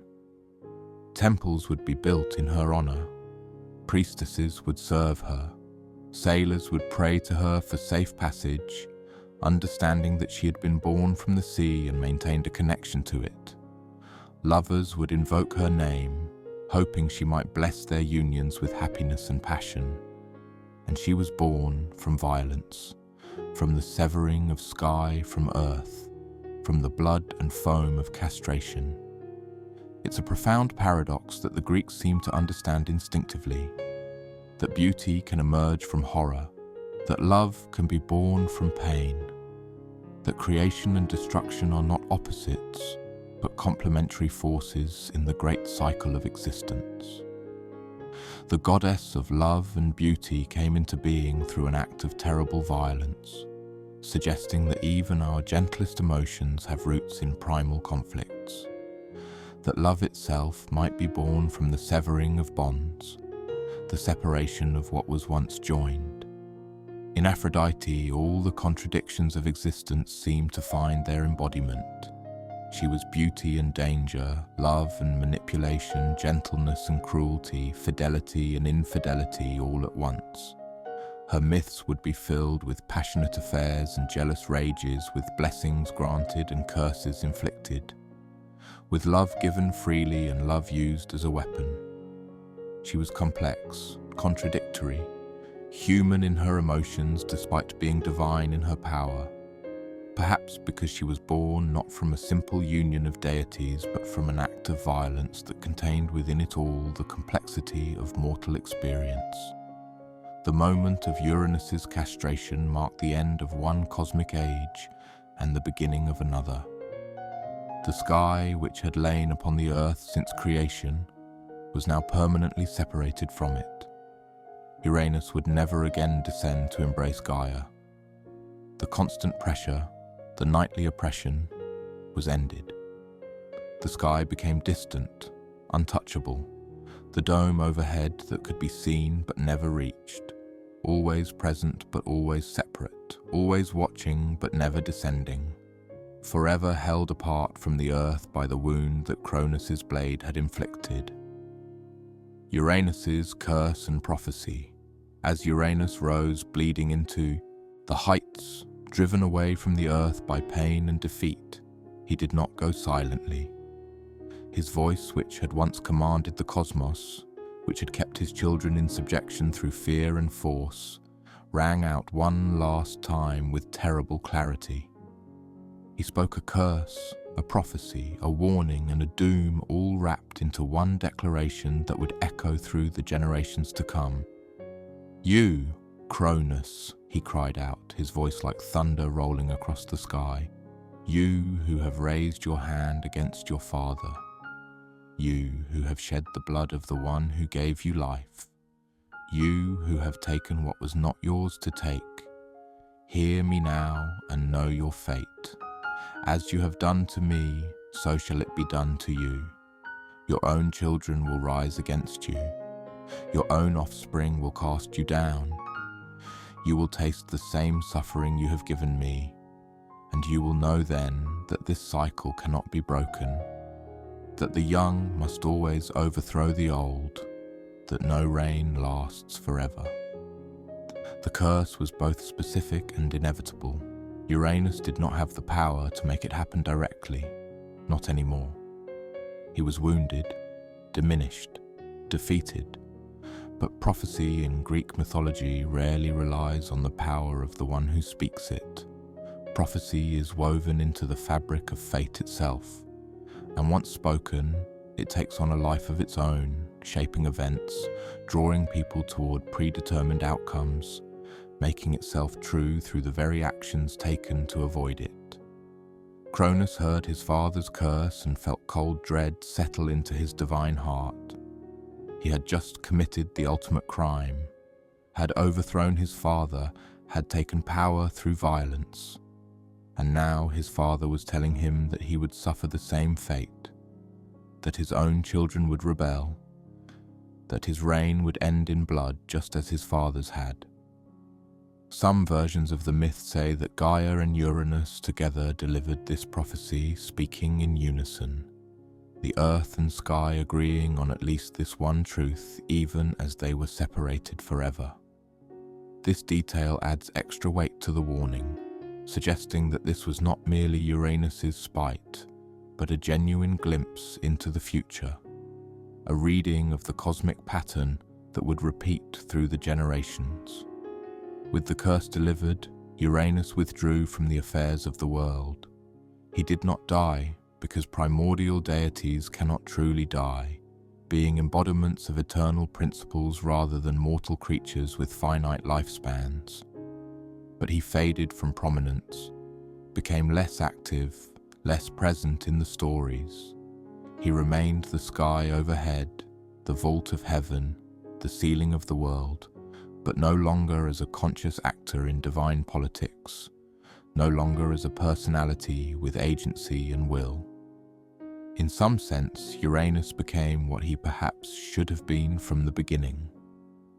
Temples would be built in her honor, priestesses would serve her, sailors would pray to her for safe passage, understanding that she had been born from the sea and maintained a connection to it. Lovers would invoke her name, hoping she might bless their unions with happiness and passion. And she was born from violence, from the severing of sky from earth, from the blood and foam of castration, It's a profound paradox that the Greeks seem to understand instinctively, that beauty can emerge from horror, that love can be born from pain, that creation and destruction are not opposites, but complementary forces in the great cycle of existence. The goddess of love and beauty came into being through an act of terrible violence, suggesting that even our gentlest emotions have roots in primal conflicts, that love itself might be born from the severing of bonds, the separation of what was once joined. In Aphrodite, all the contradictions of existence seem to find their embodiment. She was beauty and danger, love and manipulation, gentleness and cruelty, fidelity and infidelity all at once. Her myths would be filled with passionate affairs and jealous rages, with blessings granted and curses inflicted, with love given freely and love used as a weapon. She was complex, contradictory, human in her emotions despite being divine in her power, perhaps because she was born not from a simple union of deities but from an act of violence that contained within it all the complexity of mortal experience. The moment of Uranus's castration marked the end of one cosmic age and the beginning of another. The sky, which had lain upon the earth since creation, was now permanently separated from it. Uranus would never again descend to embrace Gaia. The constant pressure, the nightly oppression, was ended. The sky became distant, untouchable, the dome overhead that could be seen but never reached, always present but always separate, always watching but never descending, forever held apart from the earth by the wound that Cronus's blade had inflicted. Uranus's curse and prophecy. As Uranus rose bleeding into the heights, driven away from the earth by pain and defeat, he did not go silently. His voice, which had once commanded the cosmos, which had kept his children in subjection through fear and force, rang out one last time with terrible clarity. He spoke a curse, a prophecy, a warning, and a doom, all wrapped into one declaration that would echo through the generations to come. "You, Cronus," he cried out, his voice like thunder rolling across the sky, "you who have raised your hand against your father, you who have shed the blood of the one who gave you life, you who have taken what was not yours to take, hear me now and know your fate. As you have done to me, so shall it be done to you. Your own children will rise against you. Your own offspring will cast you down. You will taste the same suffering you have given me, and you will know then that this cycle cannot be broken, that the young must always overthrow the old, that no reign lasts forever." The curse was both specific and inevitable. Uranus did not have the power to make it happen directly, not anymore. He was wounded, diminished, defeated, but prophecy in Greek mythology rarely relies on the power of the one who speaks it. Prophecy is woven into the fabric of fate itself, and once spoken, it takes on a life of its own, shaping events, drawing people toward predetermined outcomes, making itself true through the very actions taken to avoid it. Cronus heard his father's curse and felt cold dread settle into his divine heart. He had just committed the ultimate crime, had overthrown his father, had taken power through violence, and now his father was telling him that he would suffer the same fate, that his own children would rebel, that his reign would end in blood just as his father's had. Some versions of the myth say that Gaia and Uranus together delivered this prophecy, speaking in unison, the earth and sky agreeing on at least this one truth, even as they were separated forever. This detail adds extra weight to the warning, suggesting that this was not merely Uranus's spite, but a genuine glimpse into the future, a reading of the cosmic pattern that would repeat through the generations. With the curse delivered, Uranus withdrew from the affairs of the world. He did not die, because primordial deities cannot truly die, being embodiments of eternal principles rather than mortal creatures with finite lifespans. But he faded from prominence, became less active, less present in the stories. He remained the sky overhead, the vault of heaven, the ceiling of the world, but no longer as a conscious actor in divine politics, no longer as a personality with agency and will. In some sense, Uranus became what he perhaps should have been from the beginning,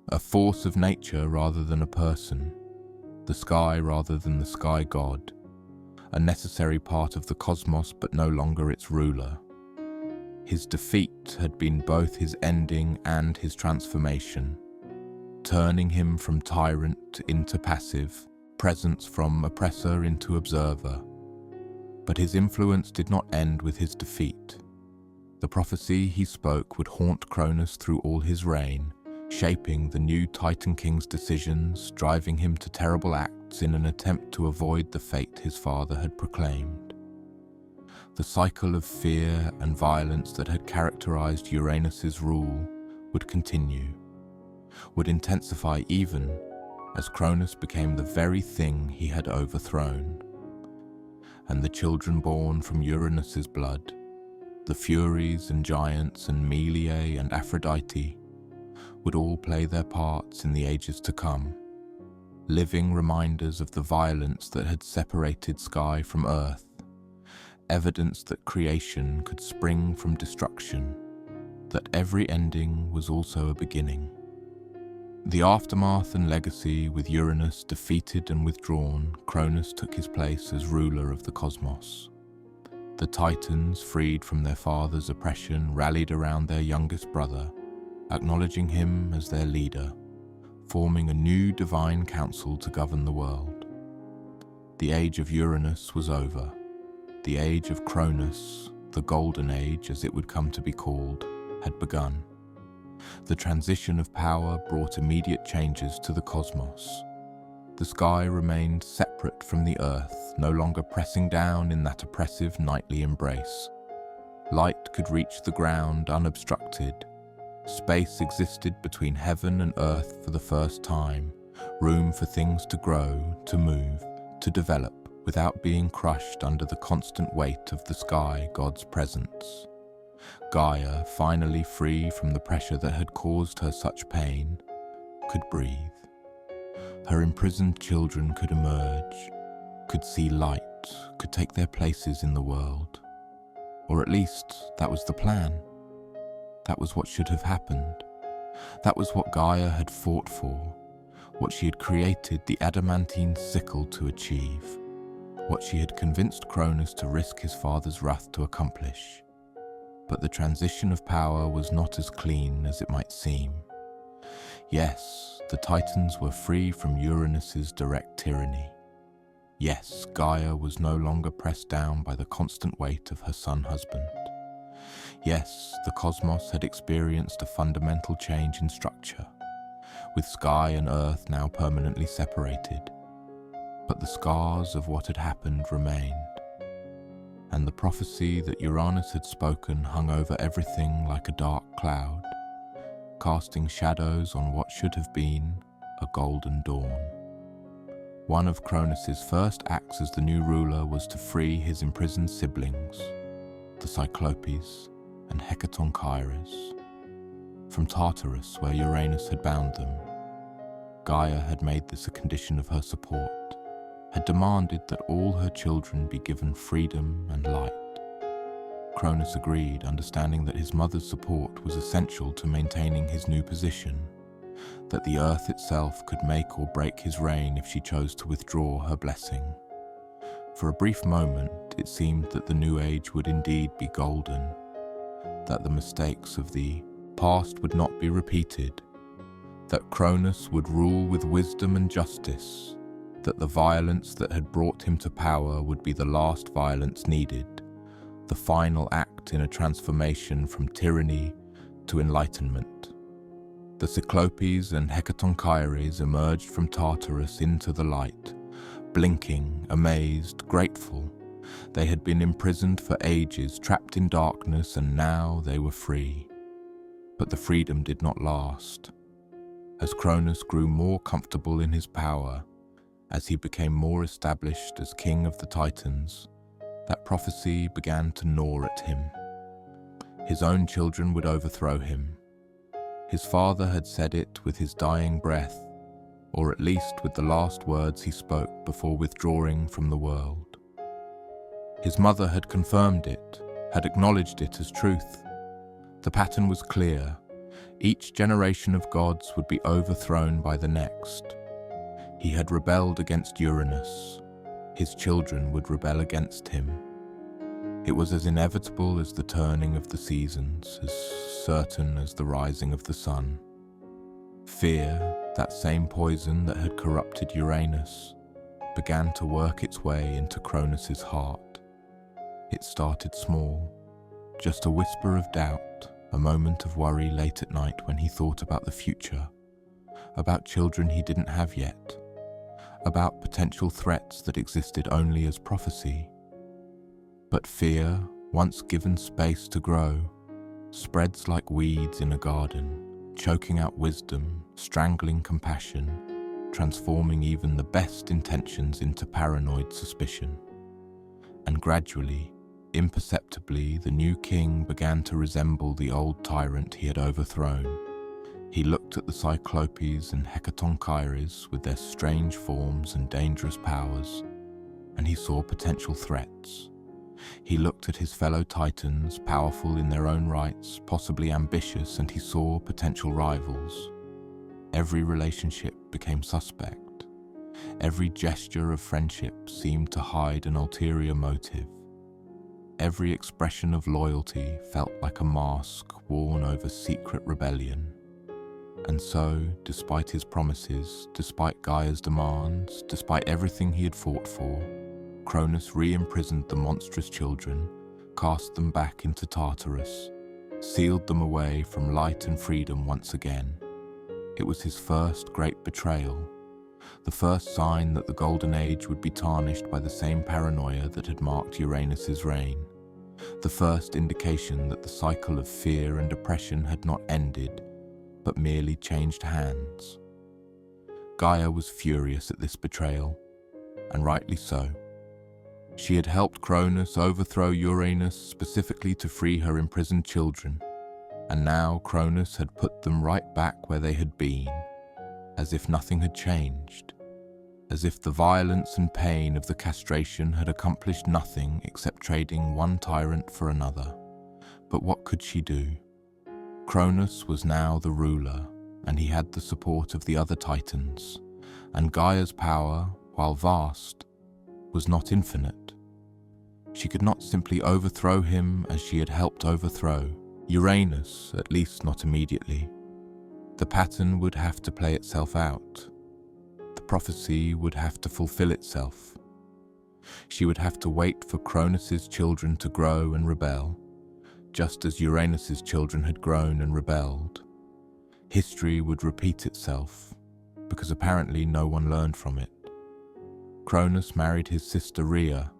a force of nature rather than a person, the sky rather than the sky god, a necessary part of the cosmos but no longer its ruler. His defeat had been both his ending and his transformation, turning him from tyrant into passive, presence from oppressor into observer. But his influence did not end with his defeat. The prophecy he spoke would haunt Cronus through all his reign, shaping the new Titan King's decisions, driving him to terrible acts in an attempt to avoid the fate his father had proclaimed. The cycle of fear and violence that had characterized Uranus's rule would continue, would intensify even as Cronus became the very thing he had overthrown. And the children born from Uranus's blood, the Furies and Giants and Melie and Aphrodite, would all play their parts in the ages to come, living reminders of the violence that had separated sky from earth, evidence that creation could spring from destruction, that every ending was also a beginning. The aftermath and legacy, with Uranus defeated and withdrawn, Cronus took his place as ruler of the cosmos. The Titans, freed from their father's oppression, rallied around their youngest brother, acknowledging him as their leader, forming a new divine council to govern the world. The age of Uranus was over. The age of Cronus, the Golden Age as it would come to be called, had begun. The transition of power brought immediate changes to the cosmos. The sky remained separate from the earth, no longer pressing down in that oppressive nightly embrace. Light could reach the ground unobstructed. Space existed between heaven and earth for the first time, room for things to grow, to move, to develop, without being crushed under the constant weight of the sky god's presence. Gaia, finally free from the pressure that had caused her such pain, could breathe. Her imprisoned children could emerge, could see light, could take their places in the world. Or at least, that was the plan. That was what should have happened. That was what Gaia had fought for, what she had created the adamantine sickle to achieve, what she had convinced Cronus to risk his father's wrath to accomplish. But the transition of power was not as clean as it might seem. Yes, the Titans were free from Uranus's direct tyranny. Yes, Gaia was no longer pressed down by the constant weight of her son-husband. Yes, the cosmos had experienced a fundamental change in structure, with sky and earth now permanently separated. But the scars of what had happened remained, and the prophecy that Uranus had spoken hung over everything like a dark cloud, casting shadows on what should have been a golden dawn. One of Cronus's first acts as the new ruler was to free his imprisoned siblings, the Cyclopes and Hecatoncheires, from Tartarus, where Uranus had bound them. Gaia had made this a condition of her support, had demanded that all her children be given freedom and light. Cronus agreed, understanding that his mother's support was essential to maintaining his new position, that the earth itself could make or break his reign if she chose to withdraw her blessing. For a brief moment, it seemed that the new age would indeed be golden, that the mistakes of the past would not be repeated, that Cronus would rule with wisdom and justice, that the violence that had brought him to power would be the last violence needed, the final act in a transformation from tyranny to enlightenment. The Cyclopes and Hecatoncheires emerged from Tartarus into the light, blinking, amazed, grateful, They had been imprisoned for ages, trapped in darkness, and now they were free. But the freedom did not last. As Cronus grew more comfortable in his power, as he became more established as king of the Titans, that prophecy began to gnaw at him. His own children would overthrow him. His father had said it with his dying breath, or at least with the last words he spoke before withdrawing from the world. His mother had confirmed it, had acknowledged it as truth. The pattern was clear. Each generation of gods would be overthrown by the next. He had rebelled against Uranus. His children would rebel against him. It was as inevitable as the turning of the seasons, as certain as the rising of the sun. Fear, that same poison that had corrupted Uranus, began to work its way into Cronus's heart. It started small, just a whisper of doubt, a moment of worry late at night when he thought about the future, about children he didn't have yet, about potential threats that existed only as prophecy. But fear, once given space to grow, spreads like weeds in a garden, choking out wisdom, strangling compassion, transforming even the best intentions into paranoid suspicion. And gradually, imperceptibly, the new king began to resemble the old tyrant he had overthrown. He looked at the Cyclopes and Hecatoncheires with their strange forms and dangerous powers, and he saw potential threats. He looked at his fellow Titans, powerful in their own rights, possibly ambitious, and he saw potential rivals. Every relationship became suspect. Every gesture of friendship seemed to hide an ulterior motive. Every expression of loyalty felt like a mask worn over secret rebellion. And so, despite his promises, despite Gaia's demands, despite everything he had fought for, Cronus re-imprisoned the monstrous children, cast them back into Tartarus, sealed them away from light and freedom once again. It was his first great betrayal, the first sign that the Golden Age would be tarnished by the same paranoia that had marked Uranus's reign, the first indication that the cycle of fear and oppression had not ended, but merely changed hands. Gaia was furious at this betrayal, and rightly so. She had helped Cronus overthrow Uranus specifically to free her imprisoned children, and now Cronus had put them right back where they had been, as if nothing had changed, as if the violence and pain of the castration had accomplished nothing except trading one tyrant for another. But what could she do? Cronus was now the ruler, and he had the support of the other Titans, and Gaia's power, while vast, was not infinite. She could not simply overthrow him as she had helped overthrow Uranus, at least not immediately. The pattern would have to play itself out. The prophecy would have to fulfill itself. She would have to wait for Cronus's children to grow and rebel, just as Uranus's children had grown and rebelled. History would repeat itself, because apparently no one learned from it. Cronus married his sister Rhea,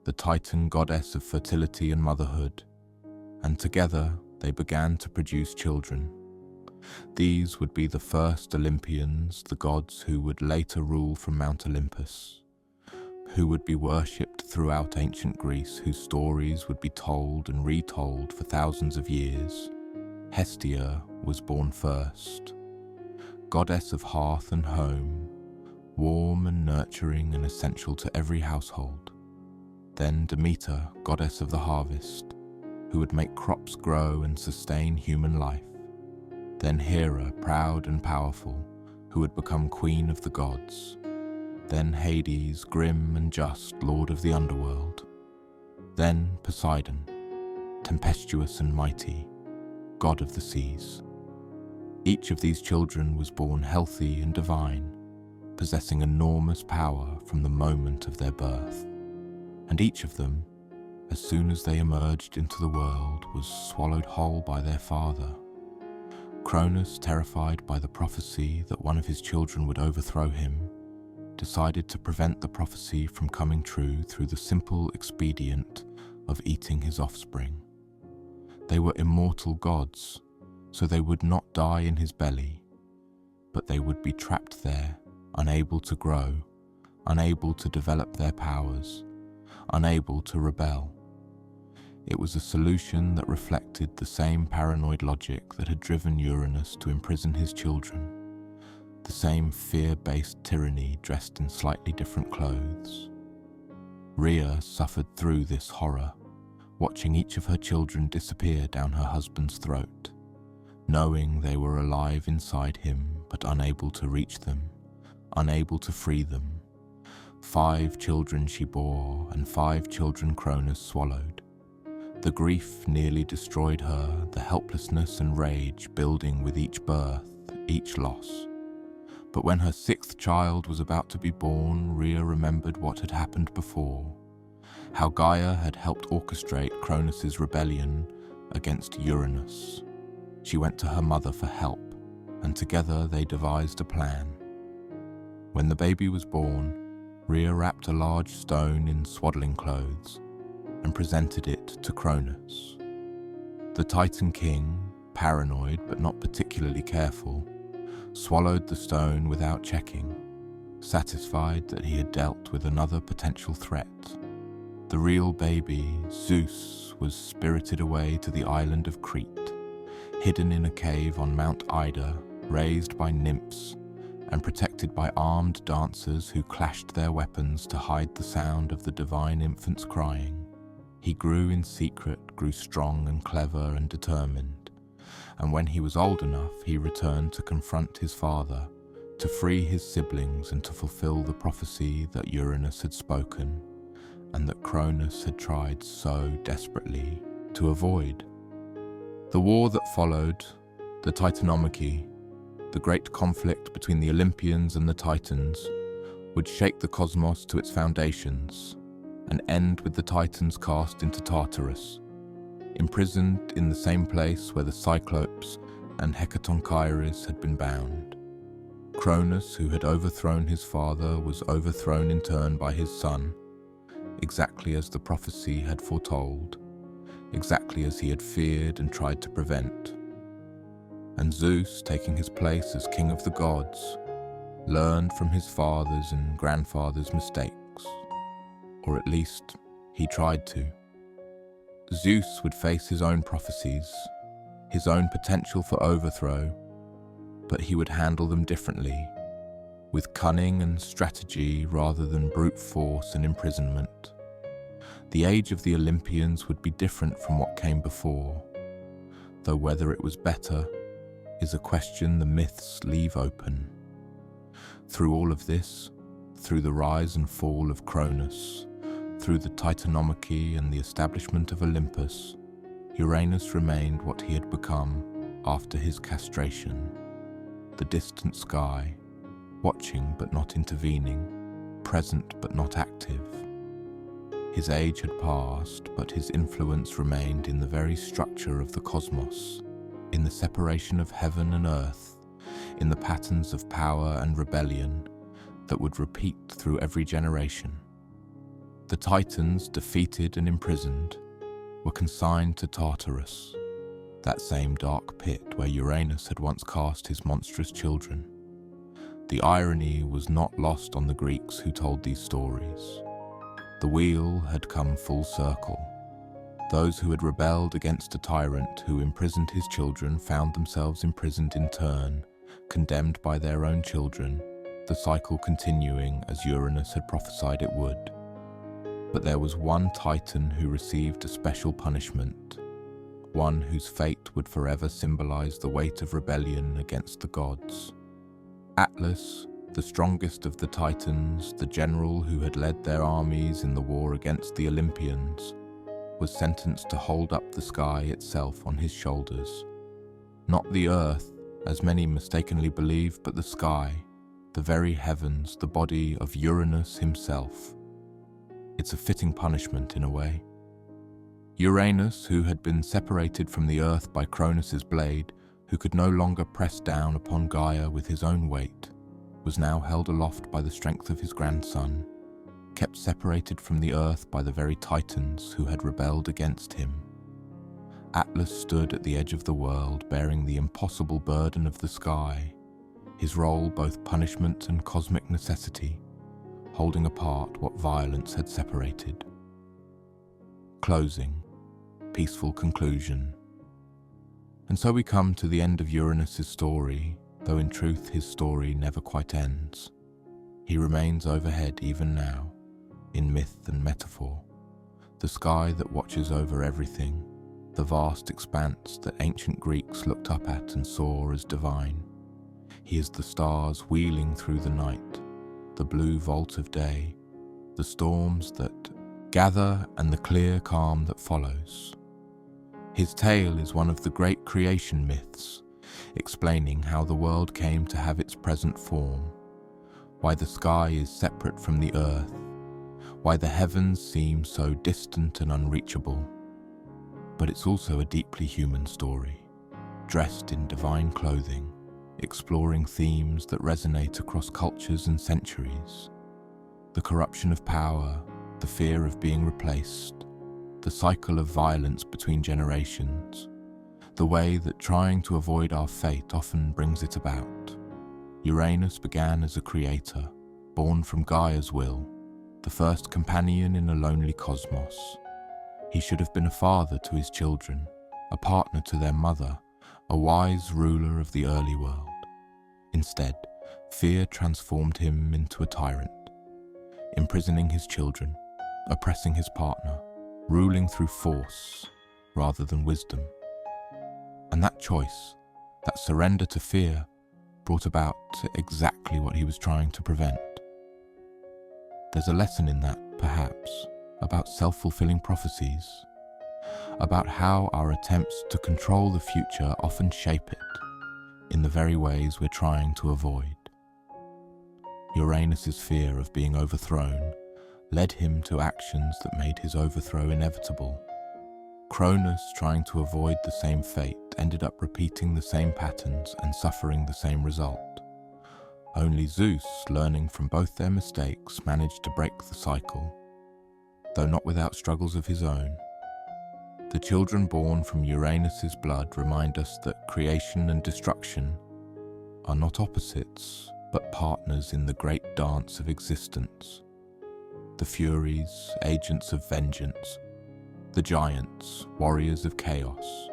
the Titan goddess of fertility and motherhood, and together they began to produce children. These would be the first Olympians, the gods who would later rule from Mount Olympus, who would be worshipped throughout ancient Greece, whose stories would be told and retold for thousands of years. Hestia was born first, goddess of hearth and home, warm and nurturing and essential to every household. Then Demeter, goddess of the harvest, who would make crops grow and sustain human life. Then Hera, proud and powerful, who would become queen of the gods. Then Hades, grim and just, lord of the underworld. Then Poseidon, tempestuous and mighty, god of the seas. Each of these children was born healthy and divine, possessing enormous power from the moment of their birth. And each of them, as soon as they emerged into the world, was swallowed whole by their father. Cronus, terrified by the prophecy that one of his children would overthrow him, decided to prevent the prophecy from coming true through the simple expedient of eating his offspring. They were immortal gods, so they would not die in his belly, but they would be trapped there, unable to grow, unable to develop their powers, unable to rebel. It was a solution that reflected the same paranoid logic that had driven Uranus to imprison his children, the same fear-based tyranny dressed in slightly different clothes. Rhea suffered through this horror, watching each of her children disappear down her husband's throat, knowing they were alive inside him but unable to reach them, unable to free them. 5 children she bore, and 5 children Cronus swallowed. The grief nearly destroyed her, the helplessness and rage building with each birth, each loss. But when her 6th child was about to be born, Rhea remembered what had happened before, how Gaia had helped orchestrate Cronus's rebellion against Uranus. She went to her mother for help, and together they devised a plan. When the baby was born, Rhea wrapped a large stone in swaddling clothes and presented it to Cronus. The Titan King, paranoid but not particularly careful, swallowed the stone without checking, satisfied that he had dealt with another potential threat. The real baby, Zeus, was spirited away to the island of Crete, hidden in a cave on Mount Ida, raised by nymphs and protected by armed dancers who clashed their weapons to hide the sound of the divine infant's crying. He grew in secret, grew strong and clever and determined, and when he was old enough, he returned to confront his father, to free his siblings and to fulfill the prophecy that Uranus had spoken, and that Cronus had tried so desperately to avoid. The war that followed, the Titanomachy, the great conflict between the Olympians and the Titans, would shake the cosmos to its foundations and end with the Titans cast into Tartarus, imprisoned in the same place where the Cyclopes and Hecatoncheires had been bound. Cronus, who had overthrown his father, was overthrown in turn by his son, exactly as the prophecy had foretold, exactly as he had feared and tried to prevent. And Zeus, taking his place as king of the gods, learned from his father's and grandfather's mistakes, or at least he tried to. Zeus would face his own prophecies, his own potential for overthrow, but he would handle them differently, with cunning and strategy rather than brute force and imprisonment. The age of the Olympians would be different from what came before, though whether it was better is a question the myths leave open. Through all of this, through the rise and fall of Cronus, through the Titanomachy and the establishment of Olympus, Uranus remained what he had become after his castration, the distant sky, watching but not intervening, present but not active. His age had passed, but his influence remained in the very structure of the cosmos, in the separation of heaven and earth, in the patterns of power and rebellion that would repeat through every generation. The Titans, defeated and imprisoned, were consigned to Tartarus, that same dark pit where Uranus had once cast his monstrous children. The irony was not lost on the Greeks who told these stories. The wheel had come full circle. Those who had rebelled against a tyrant who imprisoned his children found themselves imprisoned in turn, condemned by their own children, the cycle continuing as Uranus had prophesied it would. But there was one Titan who received a special punishment, one whose fate would forever symbolize the weight of rebellion against the gods. Atlas, the strongest of the Titans, the general who had led their armies in the war against the Olympians, was sentenced to hold up the sky itself on his shoulders. Not the earth, as many mistakenly believe, but the sky, the very heavens, the body of Uranus himself. It's a fitting punishment in a way. Uranus, who had been separated from the earth by Cronus's blade, who could no longer press down upon Gaia with his own weight, was now held aloft by the strength of his grandson, kept separated from the earth by the very titans who had rebelled against him. Atlas stood at the edge of the world, bearing the impossible burden of the sky, his role both punishment and cosmic necessity, holding apart what violence had separated. Closing, peaceful conclusion. And so we come to the end of Uranus's story, though in truth his story never quite ends. He remains overhead even now, in myth and metaphor, the sky that watches over everything, the vast expanse that ancient Greeks looked up at and saw as divine. He is the stars wheeling through the night, the blue vault of day, the storms that gather and the clear calm that follows. His tale is one of the great creation myths, explaining how the world came to have its present form, why the sky is separate from the earth, why the heavens seem so distant and unreachable. But it's also a deeply human story, dressed in divine clothing, exploring themes that resonate across cultures and centuries. The corruption of power, the fear of being replaced, the cycle of violence between generations, the way that trying to avoid our fate often brings it about. Uranus began as a creator, born from Gaia's will, the first companion in a lonely cosmos. He should have been a father to his children, a partner to their mother, a wise ruler of the early world. Instead, fear transformed him into a tyrant, imprisoning his children, oppressing his partner, ruling through force rather than wisdom. And that choice, that surrender to fear, brought about exactly what he was trying to prevent. There's a lesson in that, perhaps, about self-fulfilling prophecies, about how our attempts to control the future often shape it in the very ways we're trying to avoid. Uranus's fear of being overthrown led him to actions that made his overthrow inevitable. Cronus, trying to avoid the same fate, ended up repeating the same patterns and suffering the same result. Only Zeus, learning from both their mistakes, managed to break the cycle, though not without struggles of his own. The children born from Uranus's blood remind us that creation and destruction are not opposites, but partners in the great dance of existence. The Furies, agents of vengeance, the giants, warriors of chaos,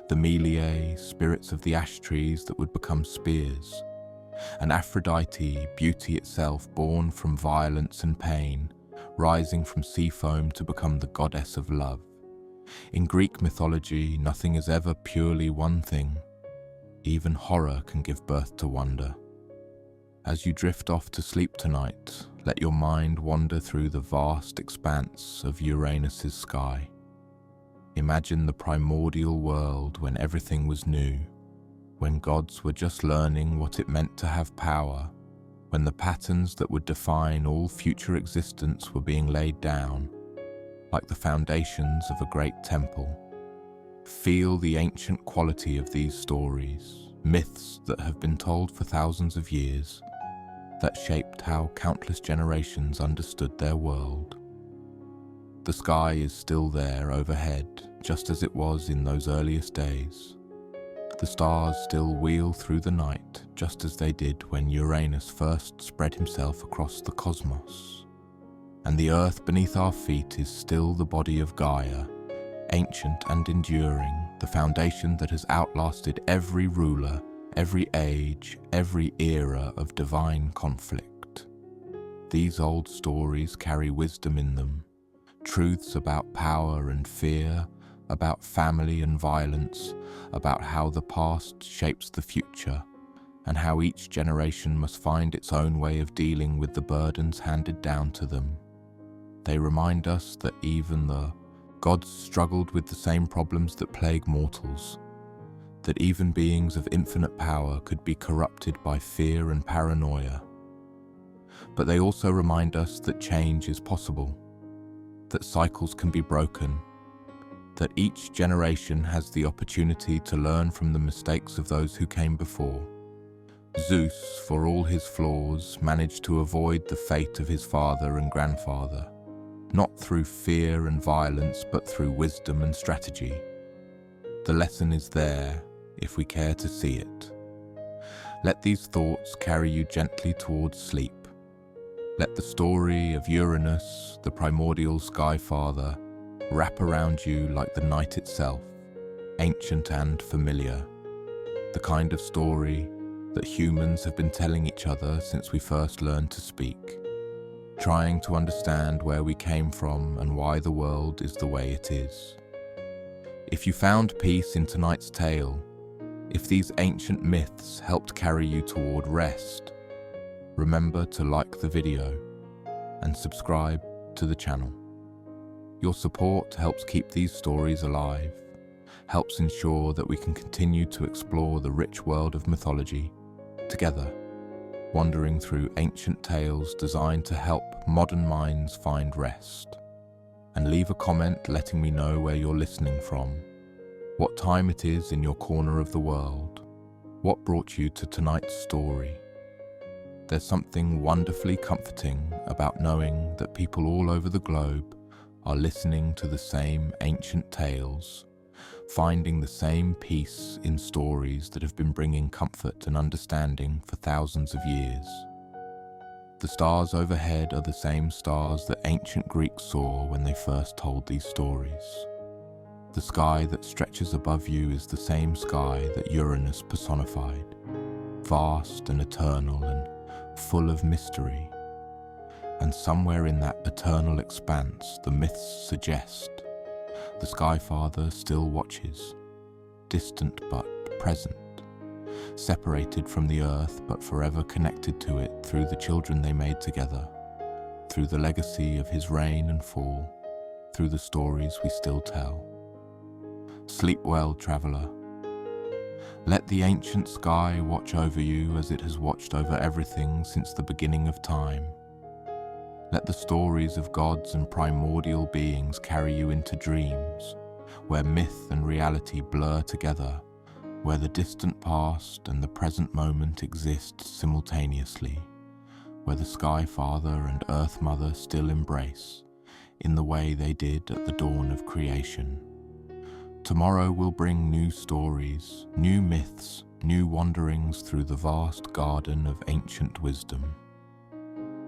the Meliae, spirits of the ash trees that would become spears, and Aphrodite, beauty itself born from violence and pain, rising from sea foam to become the goddess of love. In Greek mythology, nothing is ever purely one thing. Even horror can give birth to wonder. As you drift off to sleep tonight, let your mind wander through the vast expanse of Uranus's sky. Imagine the primordial world when everything was new, when gods were just learning what it meant to have power, when the patterns that would define all future existence were being laid down, like the foundations of a great temple. Feel the ancient quality of these stories, myths that have been told for thousands of years, that shaped how countless generations understood their world. The sky is still there overhead, just as it was in those earliest days. The stars still wheel through the night, just as they did when Uranus first spread himself across the cosmos. And the earth beneath our feet is still the body of Gaia, ancient and enduring, the foundation that has outlasted every ruler, every age, every era of divine conflict. These old stories carry wisdom in them, truths about power and fear, about family and violence, about how the past shapes the future, and how each generation must find its own way of dealing with the burdens handed down to them. They remind us that even the gods struggled with the same problems that plague mortals, that even beings of infinite power could be corrupted by fear and paranoia. But they also remind us that change is possible, that cycles can be broken, that each generation has the opportunity to learn from the mistakes of those who came before, Zeus, for all his flaws, managed to avoid the fate of his father and grandfather, not through fear and violence, but through wisdom and strategy. The lesson is there, if we care to see it. Let these thoughts carry you gently towards sleep. Let the story of Uranus, the primordial sky father, wrap around you like the night itself, ancient and familiar, the kind of story that humans have been telling each other since we first learned to speak, trying to understand where we came from and why the world is the way it is. If you found peace in tonight's tale, if these ancient myths helped carry you toward rest, remember to like the video and subscribe to the channel. Your support helps keep these stories alive, helps ensure that we can continue to explore the rich world of mythology together, wandering through ancient tales designed to help modern minds find rest. And leave a comment letting me know where you're listening from, what time it is in your corner of the world, what brought you to tonight's story. There's something wonderfully comforting about knowing that people all over the globe are listening to the same ancient tales, finding the same peace in stories that have been bringing comfort and understanding for thousands of years. The stars overhead are the same stars that ancient Greeks saw when they first told these stories. The sky that stretches above you is the same sky that Uranus personified, vast and eternal and full of mystery. And somewhere in that eternal expanse, the myths suggest, the Sky Father still watches, distant but present, separated from the earth but forever connected to it through the children they made together, through the legacy of his reign and fall, through the stories we still tell. Sleep well, traveler. Let the ancient sky watch over you as it has watched over everything since the beginning of time. Let the stories of gods and primordial beings carry you into dreams, where myth and reality blur together, where the distant past and the present moment exist simultaneously, where the Sky Father and Earth Mother still embrace, in the way they did at the dawn of creation. Tomorrow will bring new stories, new myths, new wanderings through the vast garden of ancient wisdom.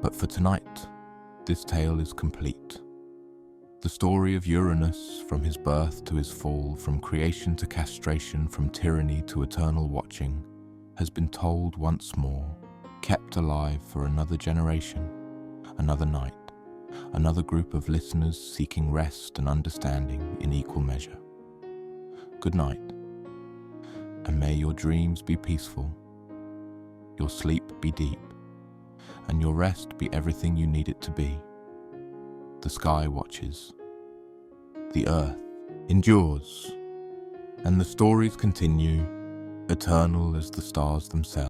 But for tonight, this tale is complete. The story of Uranus, from his birth to his fall, from creation to castration, from tyranny to eternal watching, has been told once more, kept alive for another generation, another night, another group of listeners seeking rest and understanding in equal measure. Good night, and may your dreams be peaceful, your sleep be deep, and your rest be everything you need it to be. The sky watches, the earth endures, and the stories continue, eternal as the stars themselves.